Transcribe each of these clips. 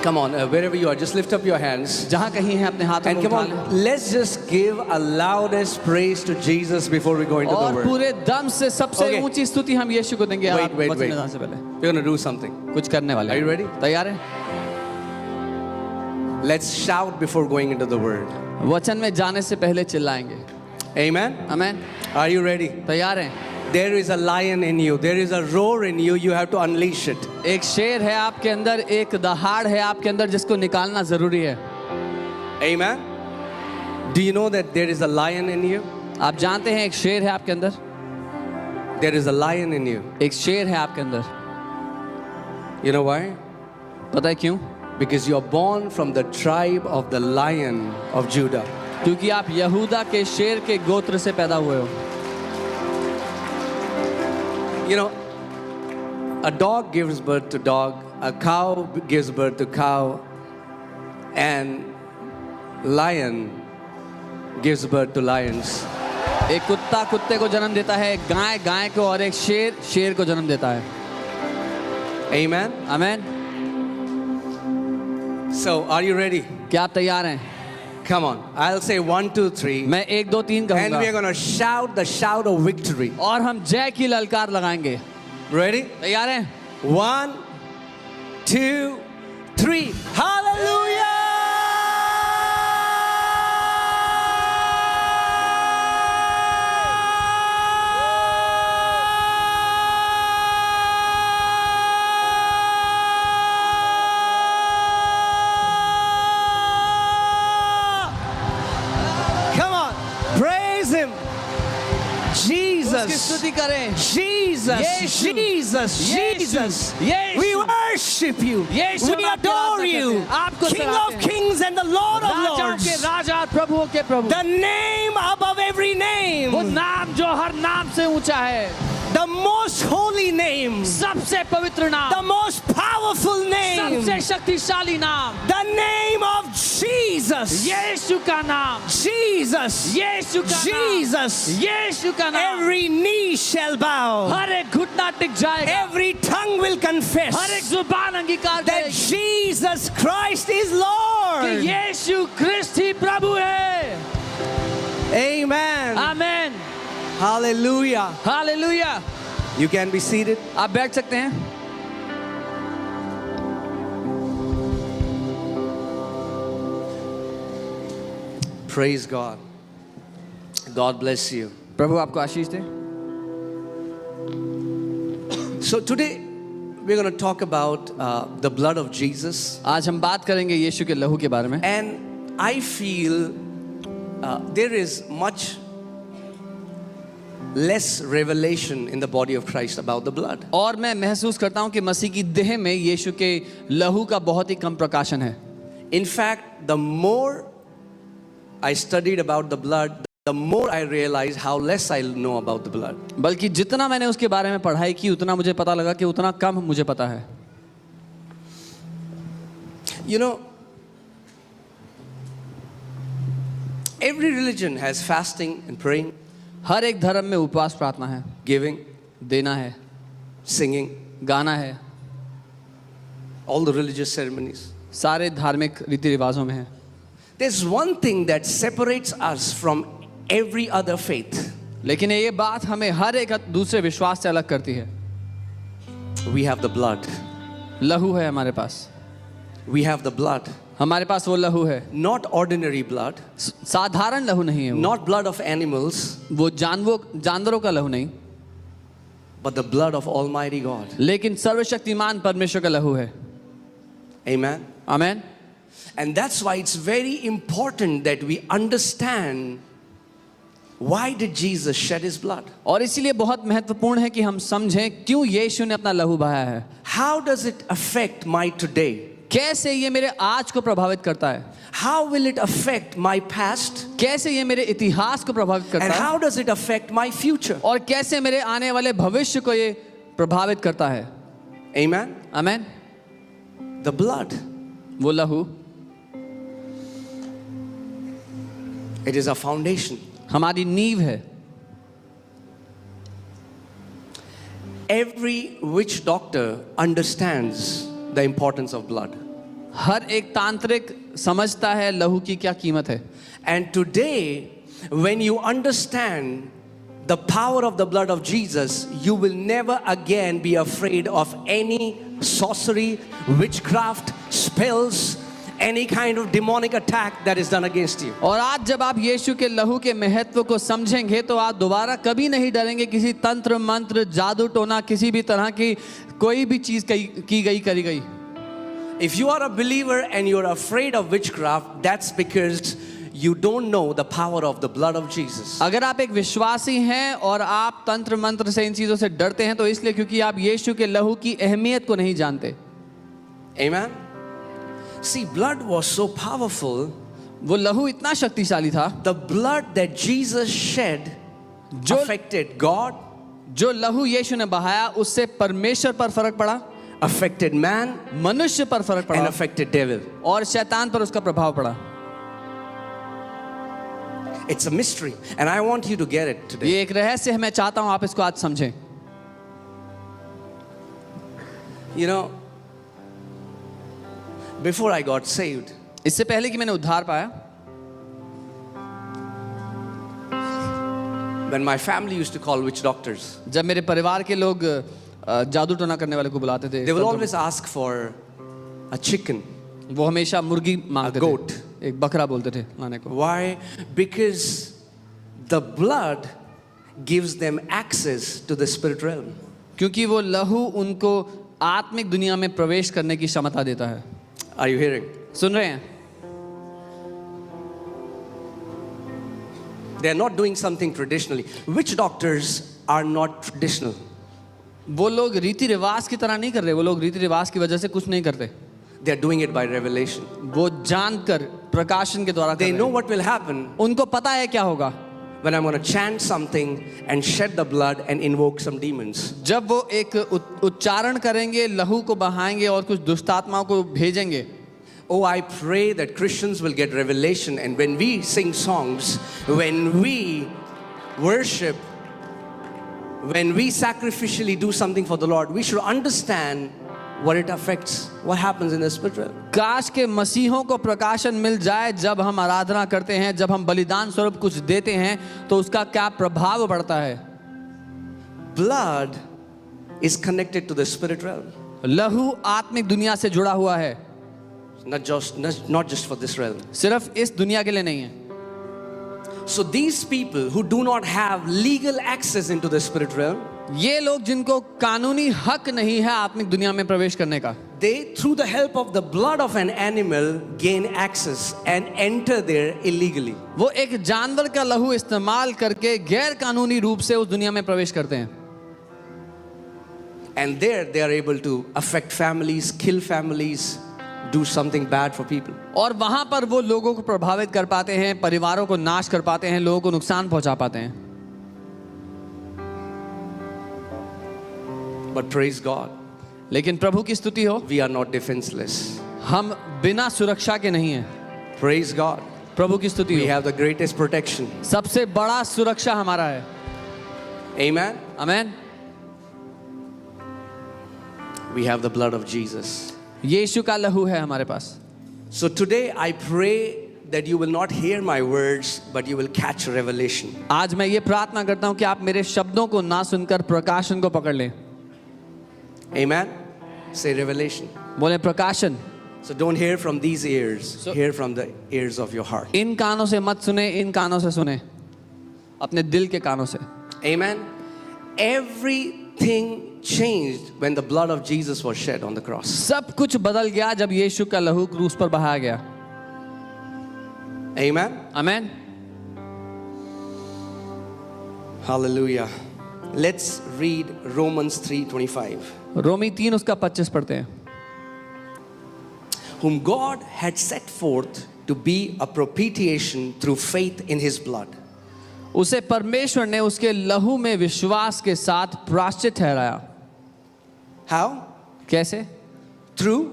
Come on, wherever you are, just lift up your hands. जहाँ कहीं हैं अपने हाथों And को come उठा on, लें let's just give a loudest praise to Jesus before we go into the और word. पूरे दम से सबसे Okay. ऊंची स्तुति हम यीशु को देंगे Wait, wait, वचन wait. में जाने से पहले We're going to do something. कुछ करने वाले Are you हैं। ready? तैयार हैं? Let's shout before going into the word. वचन में जाने से पहले चिल्लाएंगे। Amen? Amen. Are you ready? तैयार हैं? There is a lion in you. There is a roar in you. You have to unleash it. एक शेर है आपके अंदर, एक दहाड़ है आपके अंदर जिसको निकालना जरूरी है। Amen? Do you know that there is a lion in you? आप जानते हैं एक शेर है आपके अंदर, There is a lion in you. एक शेर है आपके अंदर। You know why? पता है क्यों? Because you are born from the tribe of the lion of Judah. क्योंकि आप यहूदा के शेर के गोत्र से पैदा हुए हो। You know, a dog gives birth to dog, a cow gives birth to cow, and lion gives birth to lions. एक कुत्ता कुत्ते को जन्म देता है, एक गाय गाय को, और एक शेर शेर को जन्म देता है। Amen? Amen. So, are you ready? क्या आप तैयार हैं? Come on. I'll say 1, 2, 3. मैं 1 2 3 And we are कहूँगा going to shout the shout of victory. और हम जय की ललकार लगाएंगे। Ready? तैयार हैं? 1, 2, 3. Hallelujah! Come on, praise Him. उसकी Jesus. स्तुति करें। Jesus, Yeshu. Jesus, Yeshu. Jesus. Yeshu. We worship you. Yeshu, We आपकी adore आराधना you. करते हैं। आपको King सराहते of हैं। kings and the Lord of राजाओं के lords. राजा और प्रभुओं के प्रभु। The name above every वो name. नाम जो हर नाम से ऊंचा है, The most holy name. सबसे पवित्र नाम, The most powerful name. सबसे शक्तिशाली नाम, The name of Jesus. यीशु का नाम, Jesus. यीशु का नाम, Jesus. यीशु का नाम। Every knee shall bow. हर एक घुटना टिक जाएगा, Every tongue will confess हर एक जुबान अंगीकार that करेगी Jesus Christ is कि Lord. यीशु ख्रिस्त ही प्रभु है। Amen. Amen. Hallelujah. Hallelujah. You can be seated. आप बैठ सकते हैं। Praise God. God bless you. प्रभु आपको आशीष दे। So today we're going to talk about the blood of Jesus. आज हम बात करेंगे यीशु के लहू के बारे में। And I feel there is much less revelation in the body of Christ about the blood. और मैं महसूस करता हूं कि मसीह की देह में यीशु के लहू का बहुत ही कम प्रकाशन है। In fact, the more I studied about the blood, the more I realized how less I know about the blood. बल्कि जितना मैंने उसके बारे में पढ़ाई की उतना मुझे पता लगा कि उतना कम मुझे पता है। You know, every religion has fasting and praying, हर एक धर्म में उपवास प्रार्थना है, giving, देना है, singing, गाना है, all the religious ceremonies. सारे धार्मिक रीति रिवाजों में है। There's one thing that separates us from every other faith. लेकिन ये बात हमें हर एक दूसरे विश्वास से अलग करती है। We have the blood. लहू है हमारे पास, We have the blood. हमारे पास वो लहू है। Not ordinary blood, साधारण लहू नहीं है वो, not blood of animals, वो जानवरों का लहू नहीं, but the blood of Almighty God. लेकिन सर्वशक्तिमान परमेश्वर का लहू है। Amen. Amen. And that's why it's very important that we understand why did Jesus shed his blood? और इसीलिए बहुत महत्वपूर्ण है कि हम समझें क्यों यीशु ने अपना लहू बहाया है। How does it affect my today? कैसे ये मेरे आज को प्रभावित करता है, How will it affect my past? कैसे ये मेरे इतिहास को प्रभावित करता And है, how does it affect my future? और कैसे मेरे आने वाले भविष्य को ये प्रभावित करता है। Amen. आमेन। The blood. वो लहू It is a foundation. हमारी नींव है। Every witch doctor understands the importance of blood. हर एक तांत्रिक समझता है लहू की क्या कीमत है। And today, when you understand the power of the blood of Jesus, you will never again be afraid of any sorcery, witchcraft, spells, any kind of demonic attack that is done against you. और आज जब आप यीशु के लहू के महत्व को समझेंगे तो आप दोबारा कभी नहीं डरेंगे किसी तंत्र मंत्र जादू टोना किसी भी तरह की कोई भी चीज की गई करी गई। If you are a believer and you're afraid of witchcraft, that's because you don't know the power of the blood of Jesus. अगर आप एक विश्वासी हैं और आप तंत्र मंत्र से इन चीजों से डरते हैं तो इसलिए क्योंकि आप यीशु के लहू की अहमियत को नहीं जानते। Amen. See, blood was so powerful. वो लहू इतना शक्तिशाली था। The blood that Jesus shed affected God, जो लहू यीशु ने बहाया उससे परमेश्वर पर फर्क पड़ा, affected man, मनुष्य पर फर्क and पड़ा affected devil. और शैतान पर उसका प्रभाव पड़ा। It's a mystery, and I want you to get it today. ये एक रहस्य है, मैं चाहता हूं आप इसको आज समझें। You know, before I got saved, इससे पहले कि मैंने उद्धार पाया, when my family used to call witch doctors, जब मेरे परिवार के लोग जादू टोना करने वाले को बुलाते थे, they will always ask for a chicken. वो हमेशा मुर्गी मांगते A goat. थे, एक बकरा बोलते थे लाने को। Why? Because the blood gives them access to the spirit realm. क्योंकि वो लहू उनको आत्मिक दुनिया में प्रवेश करने की क्षमता देता है। Are you hearing? सुन रहे हैं? They are not doing something traditionally. Witch doctors are not traditional. वो लोग रीति रिवाज की तरह नहीं कर रहे, वो लोग रीति रिवाज की वजह से कुछ नहीं करते, They are doing it by revelation. वो जानकर प्रकाशन के द्वारा कर They रहे know हैं। what will happen उनको पता है क्या होगा when I'm going to chant something and shed the blood and invoke some demons. जब वो एक उच्चारण करेंगे, लहू को बहाएंगे और कुछ दुष्टात्माओं को भेजेंगे। Oh, I pray that Christians will get revelation, and when we sing songs, when we worship, when we sacrificially do something for the Lord, we should understand what it affects, what happens in the spirit realm. काश के मसीहों को प्रकाशन मिल जाए जब हम आराधना करते हैं, जब हम बलिदान स्वरूप कुछ देते हैं तो उसका क्या प्रभाव पड़ता है। Blood is connected to the spirit realm, लहू आत्मिक दुनिया से जुड़ा हुआ है, not just for this realm. सिर्फ इस दुनिया के लिए नहीं है। So these people who do not have legal access into the spirit realm, ये लोग जिनको कानूनी हक नहीं है आत्मिक दुनिया में प्रवेश करने का, they through the help of the blood of an animal gain access and enter there illegally. वो एक जानवर का लहू इस्तेमाल करके गैर कानूनी रूप से उस दुनिया में प्रवेश करते हैं। And there they are able to affect families, kill families, do something bad for people. और वहां पर वो लोगों को प्रभावित कर पाते हैं, परिवारों को नाश कर पाते हैं, लोगों को नुकसान पहुंचा पाते हैं। But praise God, लेकिन प्रभु की स्तुति हो, we are not defenseless. हम बिना सुरक्षा के नहीं हैं। Praise God, प्रभु की स्तुति we हो, have the greatest protection. सबसे बड़ा सुरक्षा हमारा है। Amen. Amen. We have the blood of Jesus. यीशु का लहू है हमारे पास। So today I pray that you will not hear my words, but you will catch revelation. आज मैं ये प्रार्थना करता हूँ कि आप मेरे शब्दों को ना सुनकर प्रकाशन को पकड़ लें। Amen. Say revelation. बोले प्रकाशन। So don't hear from these ears, So- hear from the ears of your heart. इन कानों से मत सुने, इन कानों से सुने, अपने दिल के कानों से। Amen. Everything changed when the blood of Jesus was shed on the cross. सब कुछ बदल गया जब यीशु का लहू क्रूस पर बहाया गया। Amen. Amen. Hallelujah. Let's read Romans 3:25. रोमी 3 उसका 25 पढ़ते हैं। Whom God had set forth to be a propitiation through faith in his blood. उसे परमेश्वर ने उसके लहू में विश्वास के साथ प्रायश्चित ठहराया। How? कैसे? Through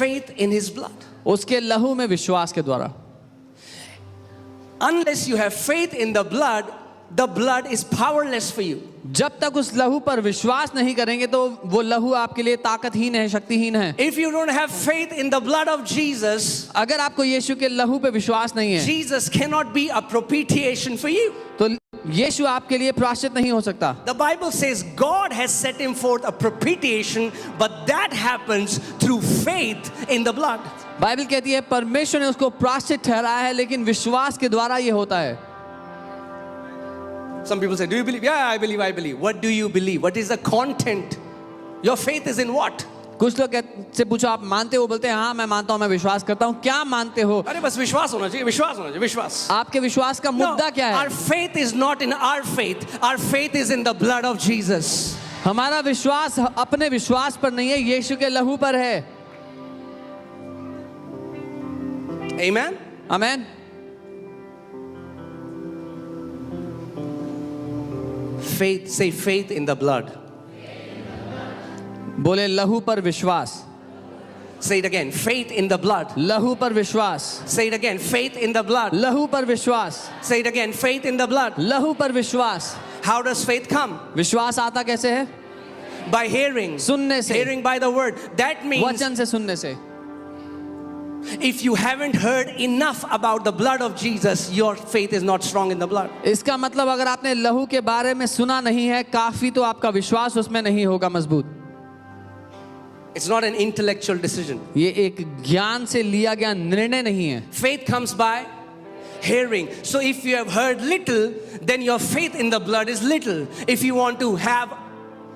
faith in his blood. उसके लहू में विश्वास के द्वारा। Unless you have faith in the blood, the blood is powerless for you. जब तक उस लहू पर विश्वास नहीं करेंगे तो वो लहू आपके लिए ताकतहीन है, शक्तिहीन है। If you don't have faith in the blood of Jesus, अगर आपको यीशु के लहू पे विश्वास नहीं है Jesus cannot be a propitiation for you. तो यीशु आपके लिए प्रायश्चित नहीं हो सकता। The Bible says God has set him forth a propitiation, but that happens through faith in the blood. Bible कहती है परमेश्वर ने उसको प्रायश्चित ठहराया है, लेकिन विश्वास के द्वारा ये होता है। Some people say, do you believe? Yeah, I believe, I believe. What do you believe? What is the content? Your faith is in what? कुछ लोग से पूछो आप मानते हो, बोलते हैं हाँ मैं मानता हूँ, मैं विश्वास करता हूँ। क्या मानते हो? अरे बस विश्वास होना चाहिए, विश्वास होना चाहिए, विश्वास। आपके विश्वास का मुद्दा क्या है? Our faith is not in our faith. Our faith is in the blood of Jesus. हमारा विश्वास अपने विश्वास पर नहीं है, यीशु के लहू पर है। Amen. Amen. Faith, say faith in the blood. बोले लहू पर विश्वास। Say it again, faith in the blood. लहू पर विश्वास। Say it again, faith in the blood. लहू पर विश्वास। Say it again, faith in the blood. लहू पर विश्वास। How does faith come? विश्वास आता कैसे है? By hearing. सुनने से। Hearing by the word. That means वचन से सुनने से। if you haven't heard enough about the blood of Jesus, your faith is not strong in the blood. इसका मतलब अगर आपने लहू के बारे में सुना नहीं है काफी, तो आपका विश्वास उसमें नहीं होगा मजबूत। It's not an intellectual decision. ये एक ज्ञान से लिया गया निर्णय नहीं है। Faith comes by hearing. So if you have heard little, then your faith in the blood is little. If you want to have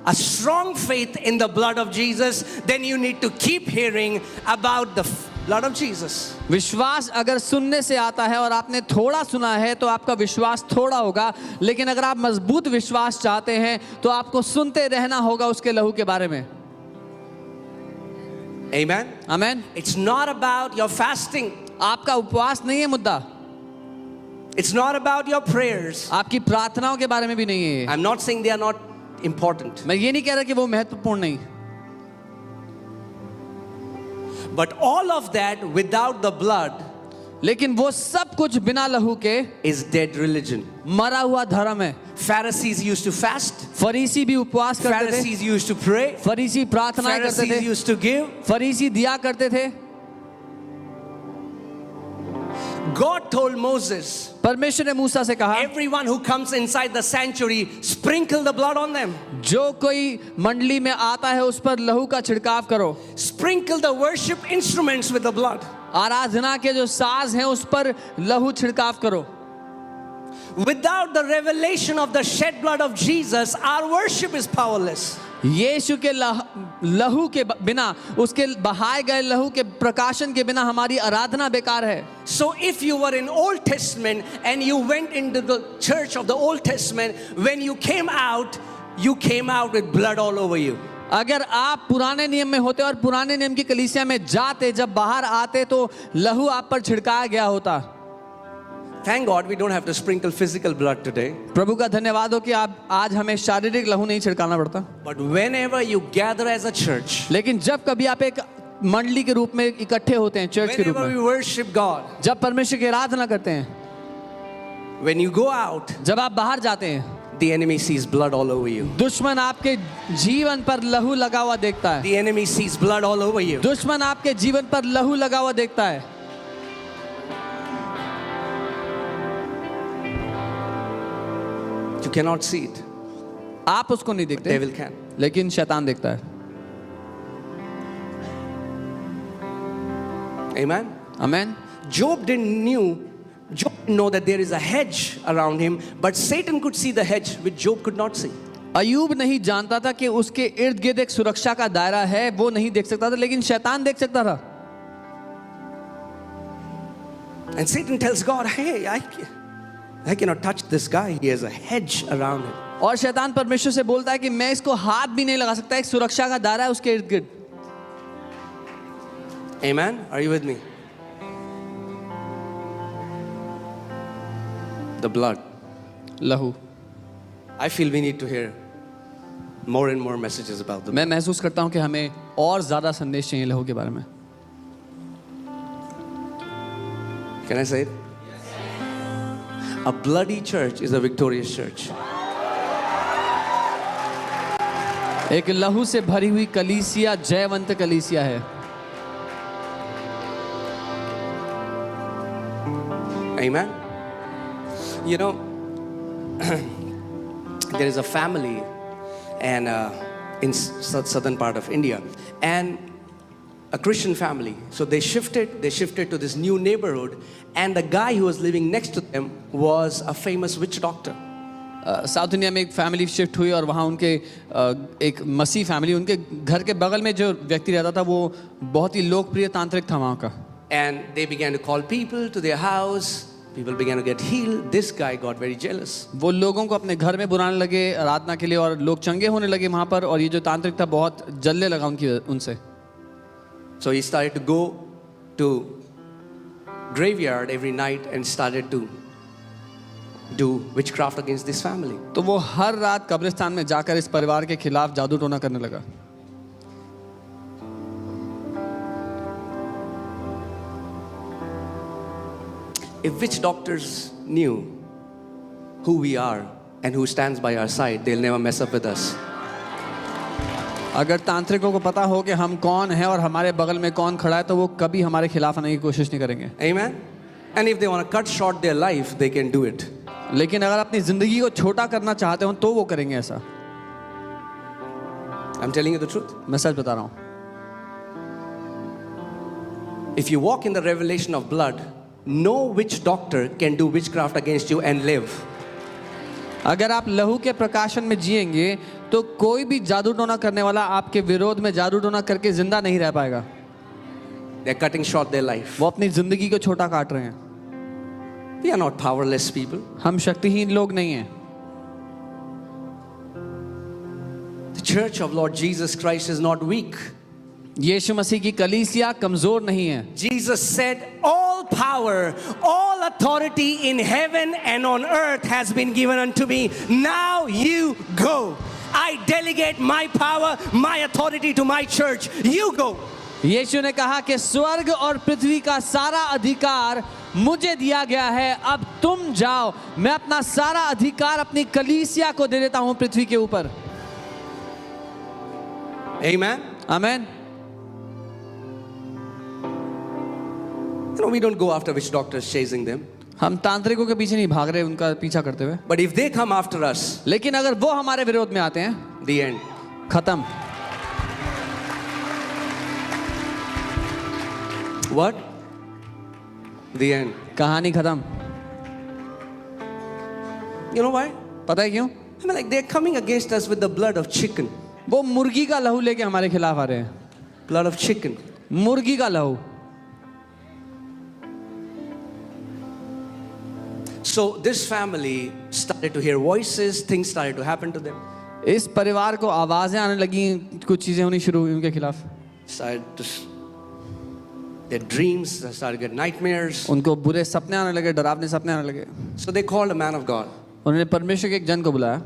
a strong faith in the blood of Jesus, then you need to keep hearing about the blood of Jesus. विश्वास अगर सुनने से आता है और आपने थोड़ा सुना है तो आपका विश्वास थोड़ा होगा, लेकिन अगर आप मजबूत विश्वास चाहते हैं तो आपको सुनते रहना होगा उसके लहू के बारे में। Amen. Amen. It's not about your fasting. आपका उपवास नहीं है मुद्दा, It's not about your prayers. आपकी प्रार्थनाओं के बारे में भी नहीं है। I'm not saying they are not important. मैं ये नहीं कह रहा कि वो महत्वपूर्ण नहीं, But all of that without the blood लेकिन वो सब कुछ बिना लहू के is dead religion. मरा हुआ धर्म है। Pharisees used to fast. फरीसी भी उपवास करते थे, Pharisees used to pray. फरीसी प्रार्थनाएं करते Pharisees थे, used to give. फरीसी दिया करते थे। God told Moses, परमेश्वर ने मूसा से कहा everyone who comes inside the sanctuary, sprinkle the blood on them. जो कोई मंडली में आता है उस पर लहू का छिड़काव करो। Sprinkle the worship instruments with the blood. आराधना के जो साज हैं उस पर लहू छिड़काव करो। Without the revelation of the shed blood of Jesus, our worship is powerless. यीशु के लहू के बिना, उसके बहाए गए लहू के प्रकाशन के बिना हमारी आराधना बेकार है। So if you were in Old Testament and you went into the church of the Old Testament, when you came out with blood all over you. अगर आप पुराने नियम में होते और पुराने नियम की कलीसिया में जाते, जब बाहर आते तो लहू आप पर छिड़काया गया होता। Thank God we don't have to sprinkle physical blood today. प्रभु का धन्यवाद हो कि आप आज हमें शारीरिक लहू नहीं छिड़काना पड़ता। But whenever you gather as a church, लेकिन जब कभी आप एक मंडली के रूप में इकट्ठे होते हैं, चर्च के रूप whenever we में, worship God, जब परमेश्वर की आराधना करते हैं, when you go out, जब आप बाहर जाते हैं, the enemy sees blood all over you. दुश्मन आपके जीवन पर लहू लगा हुआ देखता है। The enemy sees blood all over you. दुश्मन आपके जीवन पर लहू लगा हुआ देखता है। You cannot see it. आप उसको नहीं देखते, Devil can. लेकिन शैतान देखता है। Amen. Amen. Job didn't know that there is a hedge around him, but Satan could see the hedge which Job could not see. Ayub नहीं जानता था कि उसके इर्द गिर्द एक सुरक्षा का दायरा है, वो नहीं देख सकता था, लेकिन शैतान देख सकता था। And Satan tells God, hey, I cannot touch this guy. He has a hedge around him. और शैतान परमेश्वर से बोलता है कि मैं इसको हाथ भी नहीं लगा सकता, एक सुरक्षा का दायरा है उसके इर्द गिर्द। Amen. Are you with me? The blood. लहू। I feel we need to hear more and more messages about the blood. मैं महसूस करता हूं कि हमें और ज्यादा संदेश चाहिए लहू के बारे में। Can I say it? A bloody church is a victorious church. एक लहू से भरी हुई कलीसिया जयवंत कलीसिया है। Amen. You know, there is a family and in southern part of India, and a Christian family. So they shifted to this new neighborhood, and the guy who was living next to them was a famous witch doctor. South India में एक family shift हुई और वहाँ उनके एक मसीह family, उनके घर के बगल में जो व्यक्ति रहता था वो बहुत ही लोकप्रिय तांत्रिक था वहाँ का। And they began to call people to their house. People began to get healed. This guy got very jealous. वो लोगों को अपने घर में बुलाने लगे आराधना के लिए और लोग चंगे होने लगे वहाँ पर, और ये जो तांत्रिक था बहुत जलने लगा उनसे। So he started to go to graveyard every night and started to do witchcraft against this family. तो वो हर रात कब्रिस्तान में जाकर इस परिवार के खिलाफ जादू टोना करने लगा। If witch doctors knew who we are and who stands by our side, they'll never mess up with us. अगर तांत्रिकों को पता हो कि हम कौन हैं और हमारे बगल में कौन खड़ा है तो वो कभी हमारे खिलाफ आने की कोशिश नहीं करेंगे। Amen. And if they want to cut short their life, they can do it. लेकिन अगर अपनी जिंदगी को छोटा करना चाहते हो तो वो करेंगे ऐसा। I'm telling you the truth. मैं सच बता रहा हूँ। If you walk in the revelation of blood, no witch doctor can do witchcraft against you and live. अगर आप लहू के प्रकाशन में जिएंगे तो कोई भी जादू टोना करने वाला आपके विरोध में जादू टोना करके जिंदा नहीं रह पाएगा। They're cutting short their life. वो अपनी जिंदगी को छोटा काट रहे हैं। We are not powerless people. हम शक्तिहीन लोग नहीं हैं। The church of Lord Jesus Christ is not weak. यीशु मसीह की कलीसिया कमजोर नहीं है। Jesus said, all power, all authority in heaven and on earth has been given unto me. Now you go. I delegate my power, my authority to my church. You go. यीशु ने कहा कि स्वर्ग और पृथ्वी का सारा अधिकार मुझे दिया गया है, अब तुम जाओ। मैं अपना सारा अधिकार अपनी कलीसिया को दे देता हूं पृथ्वी के ऊपर। Amen. आमीन। You know, we don't go after witch doctors chasing them. हम तांत्रिकों के पीछे नहीं भाग रहे उनका पीछा करते हुए, But if they come after us, लेकिन अगर वो हमारे विरोध में आते हैं, the end. खत्म। What? The end. कहानी खत्म। You know why? पता है क्यों? I mean, like they're coming against us with the blood of chicken. वो मुर्गी का लहू लेके हमारे खिलाफ आ रहे हैं। Blood of chicken. मुर्गी का लहू। So this family started to hear voices, things started to happen to them. इस परिवार को आवाजें आने लगी, कुछ चीजें होनी शुरू हुई उनके खिलाफ। Started to, their dreams started to get nightmares. उनको बुरे सपने आने लगे, डरावने सपने आने लगे। So they called a man of God उन्होंने परमेश्वर के एक जन को बुलाया।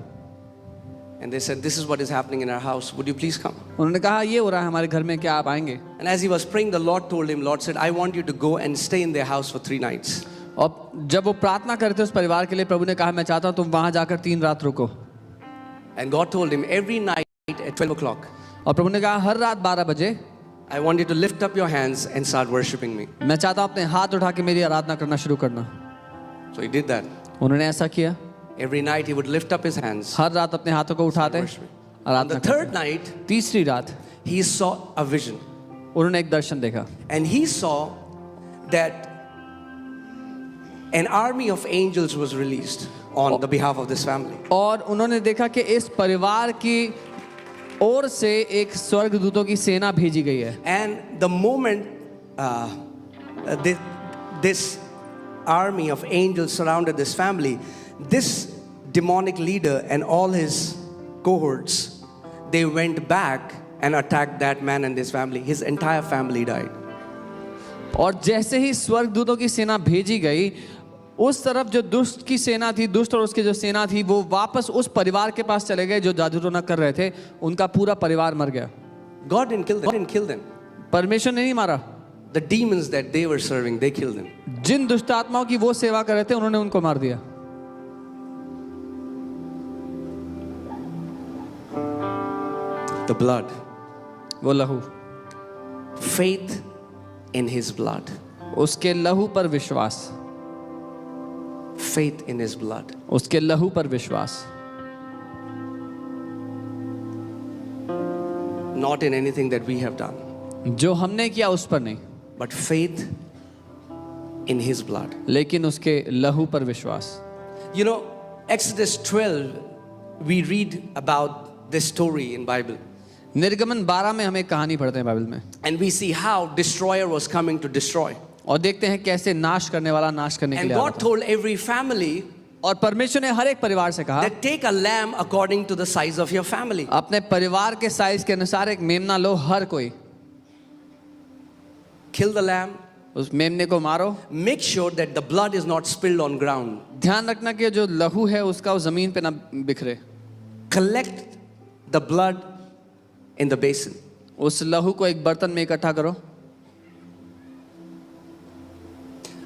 and they said, "This is what is happening in our house. Would you please come?" उन्होंने कहा ये हो रहा है हमारे घर में, क्या आप आएंगे? And as he was praying, the Lord told him, Lord said, "I want you to go and stay in their house for 3 nights." और जब वो प्रार्थना करते उस परिवार के लिए, प्रभु ने कहा मैं चाहता हूँ तुम वहां जाकर 3 रात रुको। And God told him, every night at 12 o'clock, और प्रभु ने कहा हर रात 12 बजे I want you to lift up your hands and start worshiping me. मैं चाहता हूँ अपने हाथ उठा के मेरी आराधना करना शुरू करना। So he did that. उन्होंने ऐसा किया। Every night he would lift up his hands. हर रात अपने हाथों को उठाते On आराधना the करते। third night, तीसरी रात he saw a vision. उन्होंने एक दर्शन देखा And he saw that an army of angels was released on the behalf of this family. और उन्होंने देखा कि इस परिवार की ओर से एक स्वर्गदूतों की सेना भेजी गई है। And the moment this army of angels surrounded this family, this demonic leader and all his cohorts, they went back and attacked that man and his family. His entire family died. और जैसे ही स्वर्गदूतों की सेना भेजी गई, उस तरफ जो दुष्ट की सेना थी, दुष्ट और उसकी जो सेना थी, वो वापस उस परिवार के पास चले गए जो जादू टोना कर रहे थे। उनका पूरा परिवार मर गया। God didn't kill them. परमेश्वर ने नहीं मारा। The demons that they were serving, they killed them. जिन दुष्ट आत्माओं की वो सेवा कर रहे थे, उन्होंने उनको मार दिया। The blood. वो लहू, Faith in his blood. उसके लहू पर विश्वास, Faith in his blood. उसके लहू पर विश्वास, Not in anything that we have done, जो हमने किया उस पर नहीं, but faith in his blood. लेकिन उसके लहू पर विश्वास। You know, Exodus 12, we read about this story in Bible. निर्गमन 12 में हम एक कहानी पढ़ते हैं बाइबल में, And we see how destroyer was coming to destroy. और देखते हैं कैसे नाश करने वाला नाश करने के And लिए आ रहा God था। told every family और परमेश्वर ने हर एक परिवार से कहा, that take a lamb according to the size of your family. अपने परिवार के साइज के अनुसार एक मेमना लो, हर कोई Kill the lamb. उस मेमने को मारो। Make sure that the blood is not spilled on ground. ध्यान रखना कि जो लहू है उसका उस जमीन पे ना बिखरे। Collect the blood in the basin. उस लहू को एक बर्तन में इकट्ठा करो।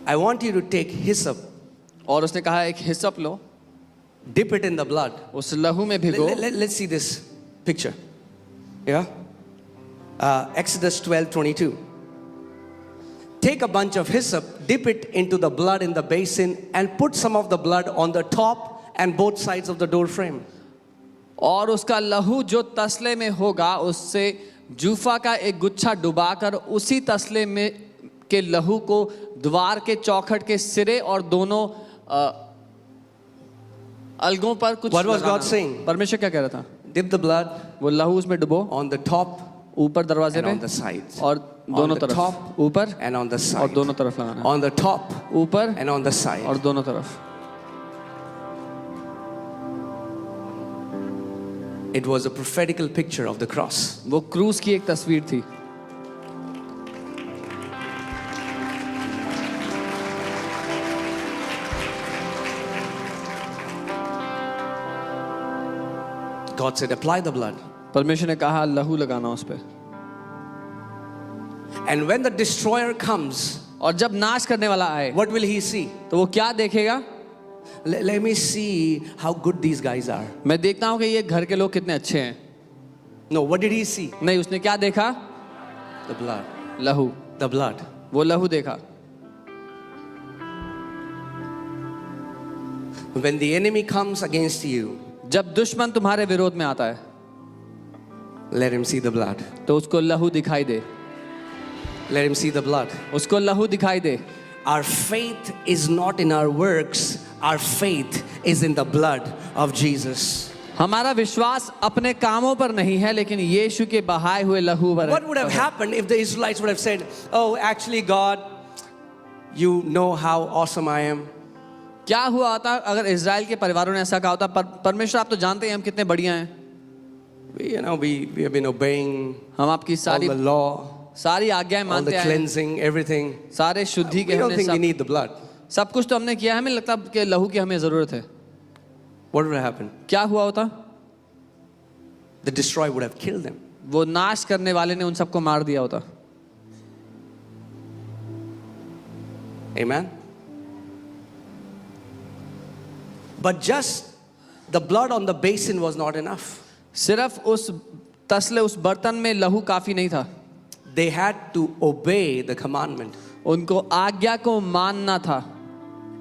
I want you to take hyssop, और उसने कहा एक हिस्सप लो, dip it in the blood. उस लहू में भिगो। Let's see this picture. Yeah? Exodus 12:22. Take a bunch of hyssop, dip it into the blood in the basin, and put some of the blood on the top and both sides of the door frame. और उसका लहू जो तसले में होगा उससे जूफा का एक गुच्छा डुबाकर उसी तसले में के लहू को द्वार के चौखट के सिरे और दोनों अलगों पर कुछ What was लगाना। God saying? परमेश्वर क्या कह रहा था? Dip the blood वो लहू उसमें डुबो, on the top ऊपर दरवाजे and पे on the sides. और दोनों On the तरफ, top ऊपर and on the और side. दोनों तरफ लगाना, On the top ऊपर and on the side. और दोनों तरफ। It was a prophetical picture of the cross. वो क्रूस की एक तस्वीर थी। God said, apply the blood. परमेश्वर ने कहा लहू लगाना उस पे। And when the destroyer comes, और जब नाश करने वाला आए what will he see? तो वो क्या देखेगा? Let me see how good these guys are. मैं देखता हूँ कि ये घर के लोग कितने अच्छे हैं। No, what did he see? नहीं, उसने क्या देखा? The blood. लहू। The blood. वो लहू देखा। When the enemy comes against you, जब दुश्मन तुम्हारे विरोध में आता है let him see the blood. तो उसको लहू दिखाई दे, Let him see the blood. उसको लहू दिखाई दे। Our faith is not in our works. Our faith is in the blood of Jesus. हमारा विश्वास अपने कामों पर नहीं है लेकिन यीशु के बहाए हुए लहू पर है। What would have happened if the Israelites would have said, oh, actually, God, you know how awesome I am. क्या हुआ होता अगर इजराइल के परिवारों ने ऐसा कहा होता, परमेश्वर आप तो जानते हैं हम कितने बढ़िया हैं, We have been obeying हम आपकी all सारी the law, सारी आज्ञाएं all the मानते हैं, cleansing, everything. सारे शुद्धि के We don't हमने think we need the blood. सब कुछ तो हमने किया, हमें लगता कि लहू की हमें जरूरत है। What would have happened? क्या हुआ होता? The destroyer would have killed them. वो नाश करने वाले ने उन सबको मार दिया होता। Amen. But just the blood on the basin was not enough. सिर्फ उस तसले उस बर्तन में लहू काफी नहीं था, They had to obey the commandment. उनको आज्ञा को मानना था।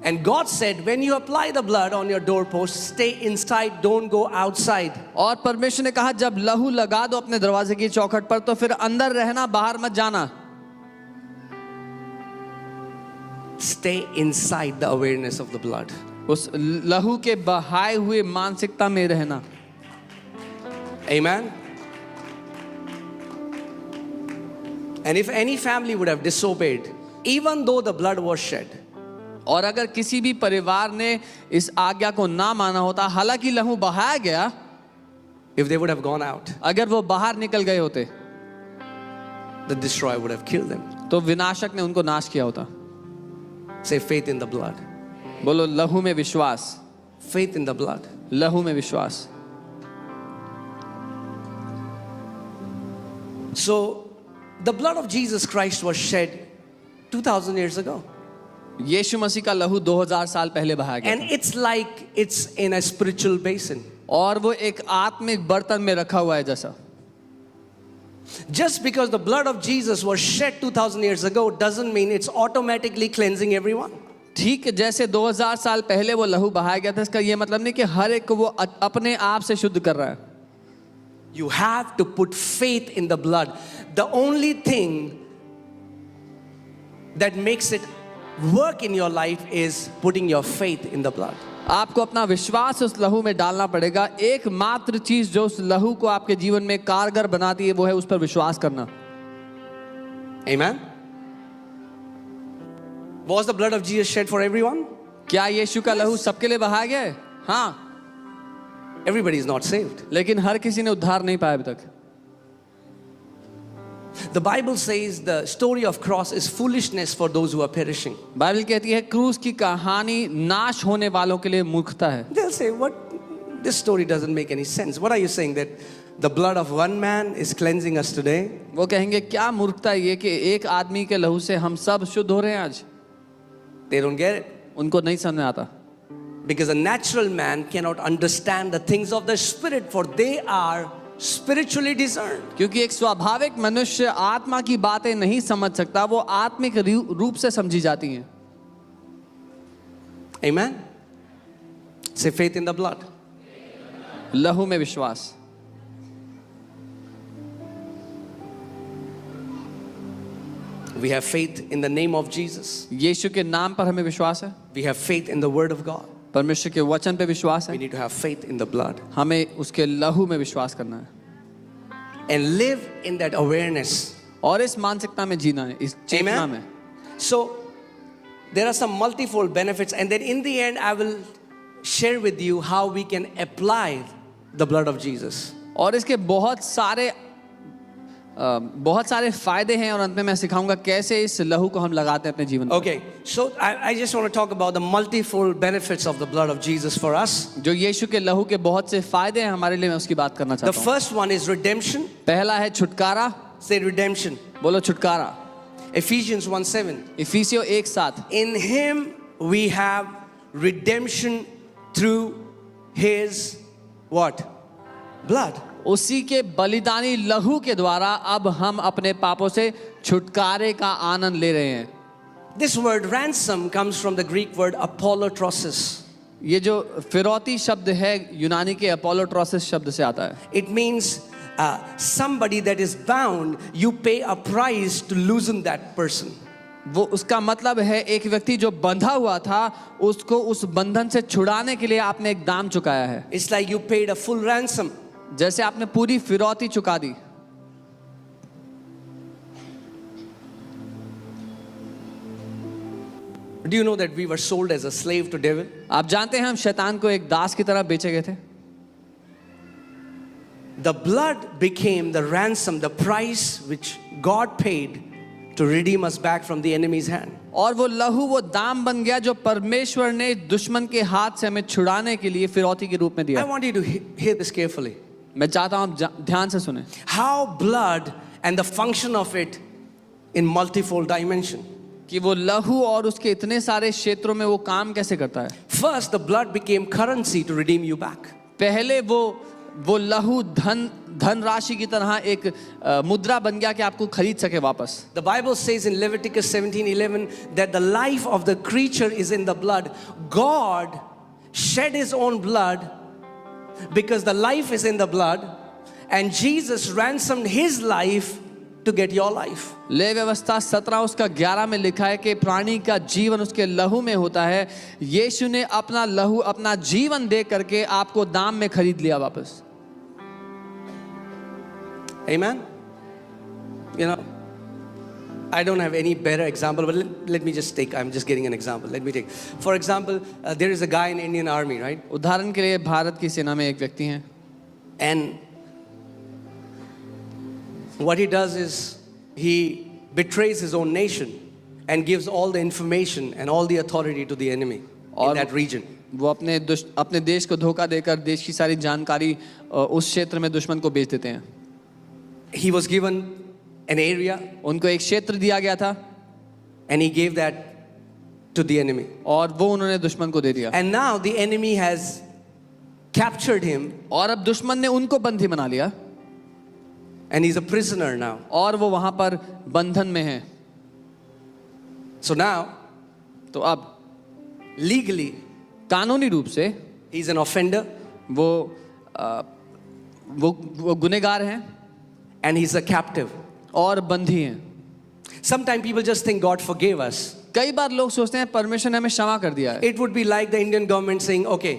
And God said, when you apply the blood on your doorpost, stay inside, don't go outside. और परमेश्वर ने कहा जब लहू लगा दो अपने दरवाजे की चौखट पर तो फिर अंदर रहना, बाहर मत जाना। Stay inside the awareness of the blood. उस लहू के बहाए हुए मानसिकता में रहना। Amen. And if any family would have disobeyed, even though the blood was shed, और अगर किसी भी परिवार ने इस आज्ञा को ना माना होता, हालांकि लहू बहाया गया, if they would have gone out, अगर वो बाहर निकल गए होते the destroyer would have killed them. तो विनाशक ने उनको नाश किया होता। Say faith in the blood. बोलो लहू में विश्वास, Faith in the blood. लहू में विश्वास। So, the blood of Jesus Christ was shed 2,000 years ago. यीशु मसीह का लहू 2000 साल पहले बहाया गया And it's like it's in a spiritual basin. और वो एक आत्मिक बर्तन में रखा हुआ है जैसा। Just because the blood of Jesus was shed 2000 years ago doesn't mean it's automatically cleansing everyone. ठीक जैसे 2000 साल पहले वो लहू बहाया गया था, इसका ये मतलब नहीं कि हर एक को वो अपने आप से शुद्ध कर रहा है. You have to put faith in the blood. The only thing that makes it work in your life is putting your faith in the blood. आपको अपना विश्वास उस लहू में डालना पड़ेगा. एकमात्र चीज जो उस लहू को आपके जीवन में कारगर बनाती है वो है उस पर विश्वास करना. Amen. Was the blood of Jesus shed for everyone? क्या यीशु का लहू सबके लिए बहाया गया है? हाँ. Everybody is not saved. लेकिन हर किसी ने उद्धार नहीं पाया अभी तक. The Bible says the story of cross is foolishness for those who are perishing. Bible कहती है क्रूस की कहानी नाश होने वालों के लिए मूर्खता है. They'll say, what? This story doesn't make any sense. What are you saying, that the blood of one man is cleansing us today? वो कहेंगे क्या मूर्खता है ये कि एक आदमी के लहू से हम सब शुद्ध हो रहे हैं आज. They don't get it. उनको नहीं समझ में आता. Because a natural man cannot understand the things of the spirit, for they are spiritually discerned. क्योंकि एक स्वाभाविक मनुष्य आत्मा की बातें नहीं समझ सकता, वो आत्मिक रूप से समझी जाती हैं. Amen. Say faith in the blood. लहू में विश्वास. We have faith in the name of Jesus. यीशु के नाम पर हमें विश्वास है. We have faith in the word of God. परमेश्वर के वचन पे विश्वास We है. need to have faith in the blood हमें उसके लहू में विश्वास करना है and live in that awareness. और इस मानसिकता में जीना है, इस चेतना Amen. में. So there are some multifold benefits, and then in the end I will share with you how we can apply the blood of Jesus. और इसके बहुत सारे फायदे हैं और अंत में मैं सिखाऊंगा कैसे इस लहू को हम लगाते हैं अपने जीवन में. Okay, so I just want to talk about the multifold benefits of the blood of Jesus for us. जो यीशु के लहू के बहुत से फायदे हैं हमारे लिए, मैं उसकी बात करना The चाहता हूँ. first one is redemption. पहला है छुटकारा. Say redemption. बोलो छुटकारा. Ephesians 1:7. इफिसियों 1:7. In him we have redemption through his what? Blood. उसी के बलिदानी लहू के द्वारा अब हम अपने पापों से छुटकारे का आनंद ले रहे हैं. This word ransom comes from the Greek word apollotrosis. ये जो फिरौती शब्द है यूनानी के अपोलोट्रोसिस शब्द से आता है. It means somebody that is bound, you pay a price to loosen that person. वो उसका मतलब है एक व्यक्ति जो बंधा हुआ था उसको उस बंधन से छुड़ाने के लिए आपने एक दाम चुकाया है. It's like you paid a full ransom. जैसे आपने पूरी फिरौती चुका दी. Do you know that we were sold as a slave to devil? आप जानते हैं हम शैतान को एक दास की तरह बेचे गए थे. The blood became the ransom, the price which God paid to redeem us back from the enemy's hand. और वो लहू वो दाम बन गया जो परमेश्वर ने दुश्मन के हाथ से हमें छुड़ाने के लिए फिरौती के रूप में I दिया. want you to hear this carefully. मैं चाहता हूं आप ध्यान से सुने How blood and the function of it in multifold dimension. कि वो लहू और उसके इतने सारे क्षेत्रों में वो काम कैसे करता है. First, the blood became currency to redeem you back. पहले वो लहू धन राशि की तरह एक मुद्रा बन गया कि आपको खरीद सके वापस. The Bible says in Leviticus 17:11 that the life of the creature is in the blood. God shed his own blood because the life is in the blood, and Jesus ransomed his life to get your life. ले व्यवस्था 17 उसका 11 में लिखा है कि प्राणी का जीवन उसके लहू में होता है. यीशु ने अपना लहू अपना जीवन दे करके आपको दाम में खरीद लिया वापस. Amen. You know, I don't have any better example, but let me just take, I'm just getting an example. Let me take, for example, there is a guy in Indian Army, right? उदाहरण के लिए भारत की सेना में एक व्यक्ति हैं. And what he does is he betrays his own nation and gives all the information and all the authority to the enemy in that region. वो अपने देश को धोखा देकर देश की सारी जानकारी उस क्षेत्र में दुश्मन को बेच देते हैं. He was given an area उनको एक क्षेत्र दिया गया था and he gave that to the enemy. और वो उन्होंने दुश्मन को दे दिया. And now the enemy has captured him और अब दुश्मन ने उनको बंदी बना लिया. and he's a prisoner now. और वो वहां पर बंधन में है। So now, तो अब legally, कानूनी रूप से he's an offender वो गुनहगार हैं and he's a captive. और बंधी हैं। Sometimes people just think God forgave us. कई बार लोग सोचते हैं परमेश्वर ने हमें क्षमा कर दिया है। It would be like the Indian government saying, okay,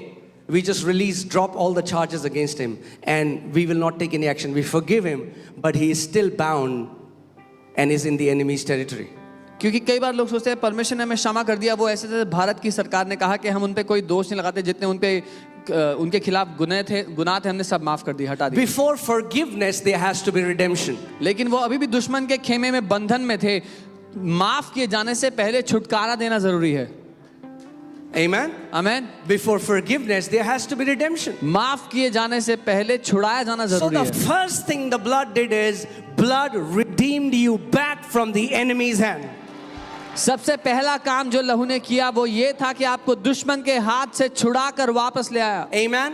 we just drop all the charges against him and we will not take any action. We forgive him, but he is still bound and is in the enemy's territory. क्योंकि कई बार लोग सोचते हैं परमेश्वर ने हमें क्षमा कर दिया, वो ऐसे जैसे भारत की सरकार ने कहा कि हम उन पे कोई दोष नहीं लगाते, जितने उनके खिलाफ गुनाह थे हमने सब माफ कर दिए, हटा दिए। Before forgiveness there has to be redemption. लेकिन वो अभी भी दुश्मन के खेमे में बंधन में थे। माफ किए जाने से पहले छुटकारा देना जरूरी है। Amen. Amen. Before forgiveness there has to be redemption. माफ किए जाने से पहले छुड़ाया जाना So जरूरी the है। first thing the blood did is blood redeemed you back from the enemy's hand. सबसे पहला काम जो लहू ने किया वो ये था कि आपको दुश्मन के हाथ से छुड़ाकर वापस ले आया। Amen.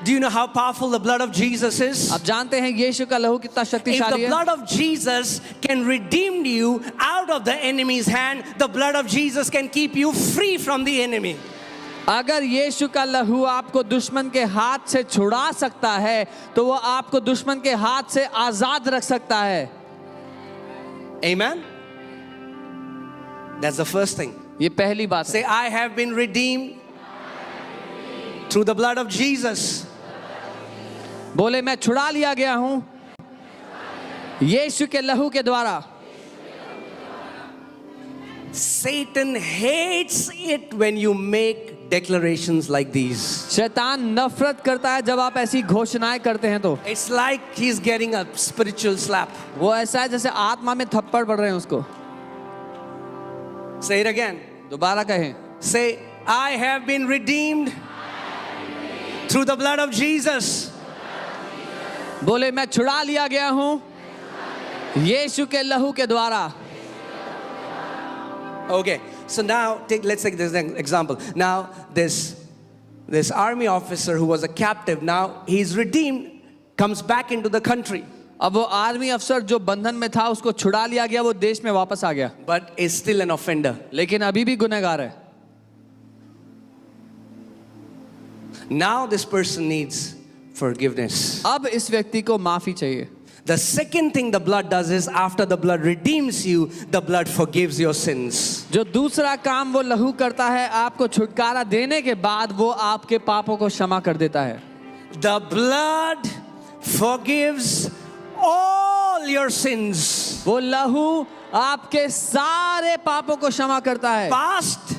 Do you know how powerful the blood of Jesus is? आप जानते हैं यीशु का लहू कितना If शक्तिशाली the है। blood of Jesus can redeem you out of the enemy's hand, the blood of Jesus can keep you free from the enemy. अगर यीशु का लहू आपको दुश्मन के हाथ से छुड़ा सकता है तो वो आपको दुश्मन के हाथ से आजाद रख सकता है। Amen. That's the first thing. ये पहली बात है। Say, I have been redeemed through the blood of Jesus. बोले मैं छुड़ा लिया गया हूं यीशु के लहू के द्वारा। Satan hates it when you make declarations like these. शैतान नफरत करता है जब आप ऐसी घोषणाएं करते हैं तो। It's like he's getting a spiritual slap. वो ऐसा है जैसे आत्मा में थप्पड़ पड़ रहे हैं उसको। Say it again. दोबारा कहें। Say, I have been redeemed through the blood of Jesus. बोले मैं छुड़ा लिया गया हूं यीशु के लहू के द्वारा। Okay, so now let's take this example. Now this army officer who was a captive, now he's redeemed, comes back into the country. अब वो आर्मी अफसर जो बंधन में था उसको छुड़ा लिया गया, वो देश में वापस आ गया, but is still an offender. लेकिन अभी भी गुनहगार है। Now this person needs forgiveness. अब इस व्यक्ति को माफी चाहिए। The second thing the blood does is after the blood redeems you, the blood forgives your sins. जो दूसरा काम वो लहू करता है आपको छुटकारा देने के बाद वो आपके पापों को क्षमा कर देता है। The blood forgives all your sins. वो लहू आपके सारे पापों को क्षमा करता है, Past,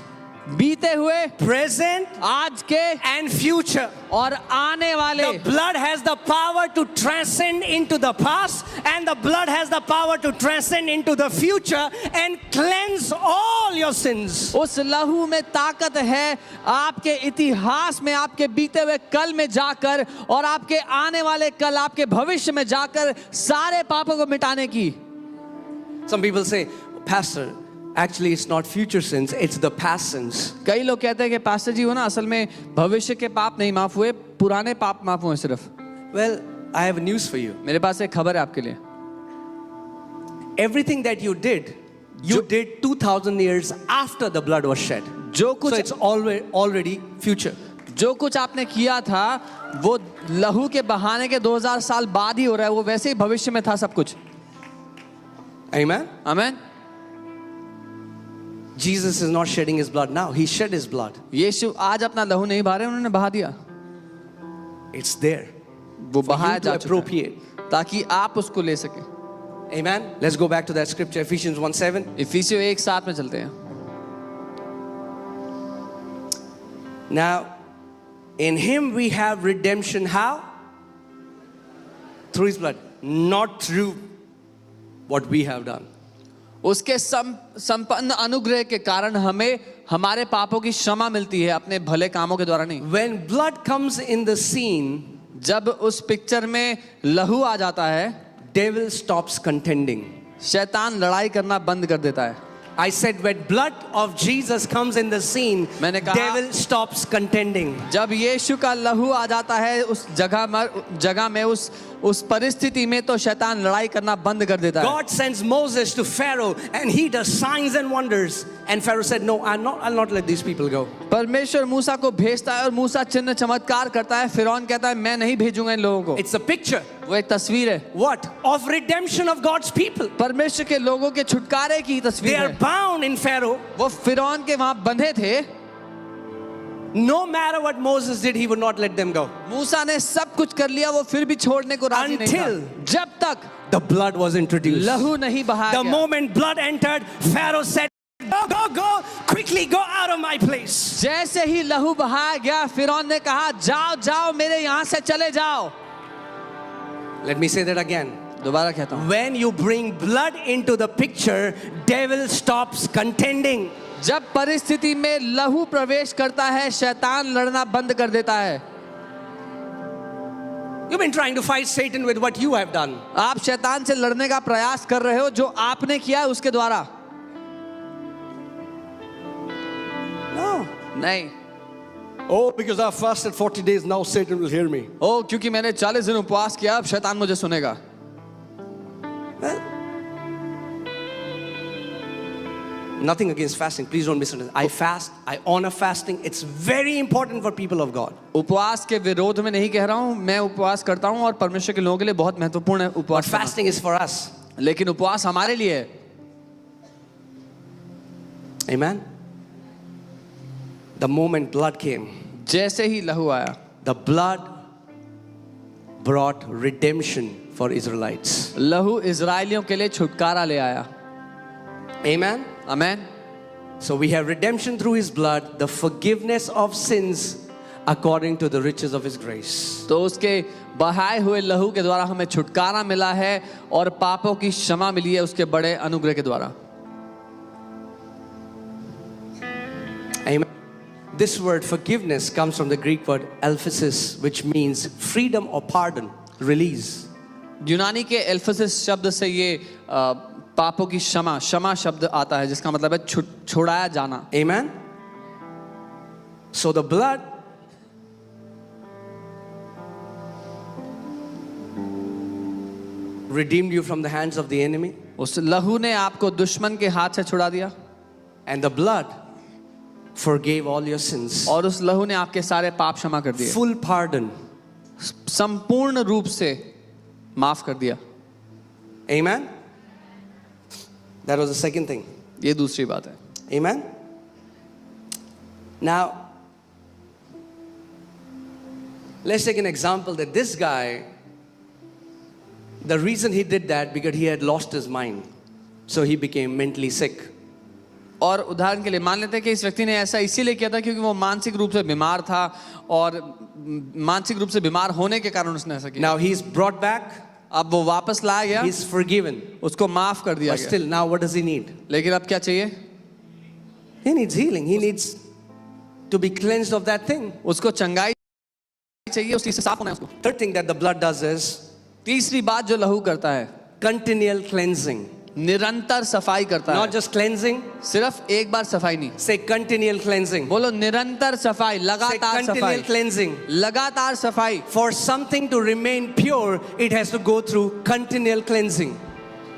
बीते हुए, present, आज के and future. और आने वाले। The blood has the power to transcend into the past, and the blood has the power to transcend into the future and cleanse all your sins. उस लहू में ताकत है आपके इतिहास में, आपके बीते हुए कल में जाकर और आपके आने वाले कल, आपके भविष्य में जाकर सारे पापों को मिटाने की। Some people say, Pastor, actually it's not future sins, it's the past sins. कई लोग कहते हैं कि पास्टर जी हो ना, असल में भविष्य के पाप नहीं माफ हुए, पुराने पाप माफ हुए सिर्फ। Well, I have news for you. मेरे पास एक खबर है आपके लिए। Everything that you did 2000 years after the blood was shed. जो कुछ So it's already future. जो कुछ आपने किया था वो लहू के बहाने के 2000 साल बाद ही हो रहा है, वो वैसे ही भविष्य में था सब कुछ। Amen? Amen. Jesus is not shedding his blood now. He shed his blood. यीशु आज अपना लहू नहीं बहा रहे, उन्होंने बहा दिया। It's there. वो For बहाया you to जा चुका है appropriate. ताकि आप उसको ले सके। Amen? Let's go back to that scripture, Ephesians 1:7. इफिसियों 1:7 में चलते हैं। Now, in him we have redemption. How? Through his blood. Not through what we have done. उसके संपन्न अनुग्रह के कारण हमें हमारे पापों की क्षमा मिलती है, अपने भले कामों के द्वारा नहीं। When blood comes in the scene, जब उस पिक्चर में लहू आ जाता है, devil stops contending. शैतान लड़ाई करना बंद कर देता है। I said when blood of Jesus comes in the scene, मैंने कहा, devil stops contending. जब यीशु का लहू आ जाता है उस जगह में, उस उस परिस्थिति में तो शैतान लड़ाई करना बंद कर देता है। God sends Moses to Pharaoh and he does signs and wonders. And Pharaoh said, no, I'll not let these people go. परमेश्वर मूसा को भेजता है और मूसा चिन्ह चमत्कार करता है। फिरौन कहता है मैं नहीं भेजूंगा इन लोगों को। It's a picture. वो एक तस्वीर है। What? Of redemption of God's people. परमेश्वर के लोगों के छुटकारे की They तस्वीर are है। bound in Pharaoh. वो फिरौन के वहां बंधे थे। No matter what Moses did, he would not let them go. मूसा ने सब कुछ कर लिया, वो फिर भी छोड़ने को राजी नहीं था। जब तक The blood was introduced. लहू नहीं बहाया The गया। moment blood entered, Pharaoh said, go, quickly go out of my place. जैसे ही लहू बहाया गया, फिरौन ने कहा जाओ मेरे यहाँ से चले जाओ। Let me say that again. दोबारा कहता हूँ, When you bring blood into the picture, devil stops contending. जब परिस्थिति में लहू प्रवेश करता है, शैतान लड़ना बंद कर देता है। You've been trying to fight Satan with what you have done. आप शैतान से लड़ने का प्रयास कर रहे हो जो आपने किया है उसके द्वारा। No. नहीं। Oh, because I fasted 40 days, now Satan will hear me. ओ क्योंकि मैंने 40 दिन उपवास किया, अब शैतान मुझे सुनेगा। Nothing against fasting. Please don't misunderstand. I fast. I honor fasting. It's very important for people of God. उपवास के विरोध में नहीं कह रहा हूँ, मैं उपवास करता हूँ और परमेश्वर के लोगों के लिए बहुत महत्वपूर्ण है But उपवास करना। fasting is for us. लेकिन उपवास हमारे लिए है। Amen. The moment blood came, जैसे ही लहू आया, the blood brought redemption for Israelites. लहू इजरायलियों के लिए छुटकारा ले आया। Amen. Amen. So we have redemption through His blood, the forgiveness of sins according to the riches of His grace. तो उसके बहाए हुए लहू के द्वारा हमें छुटकारा मिला है और पापों की क्षमा मिली है उसके बड़े अनुग्रह के द्वारा। Amen. This word forgiveness comes from the Greek word elphasis, which means freedom or pardon, release. यूनानी के एल्फसिस शब्द से ये पापों की क्षमा शब्द आता है जिसका मतलब है छुड़ाया जाना। Amen. So the blood redeemed you from the hands of the enemy, उस लहू ने आपको दुश्मन के हाथ से छुड़ा दिया and the blood forgave all your sins. और उस लहू ने आपके सारे पाप क्षमा कर दिए, Full pardon. संपूर्ण रूप से माफ कर दिया। Amen. That was the second thing. ये दूसरी बात है। Amen. Now, let's take an example that this guy, the reason he did that because he had lost his mind, so he became mentally sick. और उदाहरण के लिए मान लेते हैं कि इस व्यक्ति ने ऐसा इसीलिए किया था क्योंकि वो मानसिक रूप से बीमार था और मानसिक रूप से बीमार होने के कारण उसने ऐसा किया। Now he's brought back. अब वो वापस लाया गया, He's forgiven. उसको माफ कर दिया But गया। still, now what does he need? लेकिन अब क्या चाहिए? He needs healing. He needs to be cleansed of that thing. उसको चंगाई चाहिए, उस चीज से साफ होना है उसको। Third thing that the blood does is तीसरी बात जो लहू करता है, continual cleansing. निरंतर सफाई करता Not है। just cleansing. सिर्फ एक बार सफाई नहीं, Say continual cleansing. बोलो निरंतर सफाई, Say लगातार continual सफाई, cleansing. लगातार सफाई। For something to remain pure, it has to go through continual cleansing.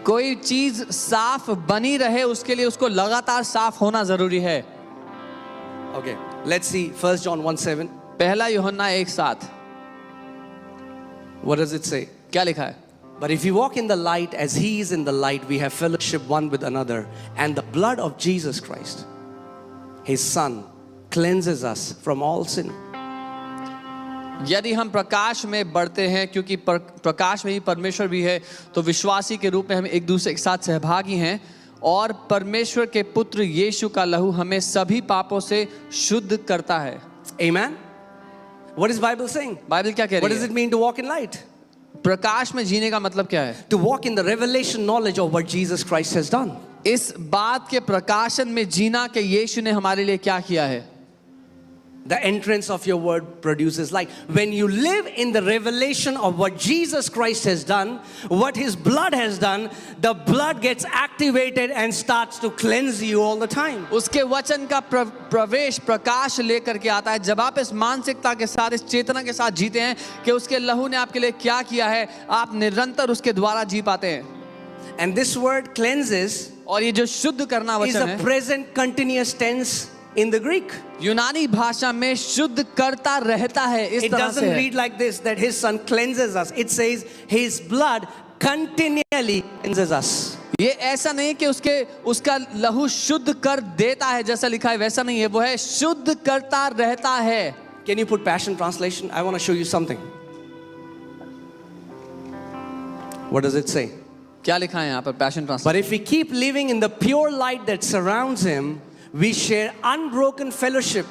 कोई चीज साफ बनी रहे उसके लिए उसको लगातार साफ होना जरूरी है। Okay, let's see 1 John 1:7. पहला यूहन्ना 1:7 What does it say? क्या लिखा है? But if we walk in the light as He is in the light, we have fellowship one with another. And the blood of Jesus Christ, His Son, cleanses us from all sin. यदि हम प्रकाश में बढ़ते हैं क्योंकि प्रकाश में ही परमेश्वर भी है, तो विश्वासी के रूप में हम एक दूसरे के साथ सहभागी हैं और परमेश्वर के पुत्र यीशु का लहू हमें सभी पापों से शुद्ध करता है। Amen. What is Bible saying? Bible क्या कह What रही does है? it mean to walk in light? प्रकाश में जीने का मतलब क्या है? To walk in the revelation knowledge of what Jesus Christ has done. इस बात के प्रकाशन में जीना कि यीशु ने हमारे लिए क्या किया है। the entrance of your word produces light. When you live in the revelation of what Jesus Christ has done, what his blood has done, the blood gets activated and starts to cleanse you all the time. उसके वचन का प्रवेश प्रकाश लेकर के आता है। जब आप इस मानसिकता के साथ, इस चेतना के साथ जीते हैं कि उसके लहू ने आपके लिए क्या किया है, आप निरंतर उसके द्वारा जी पाते हैं। And this word cleanses और ये जो शुद्ध करना is वचन a है, present continuous tense in the Greek. यूनानी भाषा में शुद्ध करता रहता है। इस It तरह doesn't से है। read like this, that his son cleanses us. It says his blood continually cleanses us. ये ऐसा नहीं कि उसका लहू शुद्ध कर देता है जैसा लिखा है, वैसा नहीं है। वो है शुद्ध करता रहता है। Can you put Passion Translation? I want to show you something. What does it say? क्या लिखा है यहाँ पर passion translation? But if we keep living in the pure light that surrounds him, we share unbroken fellowship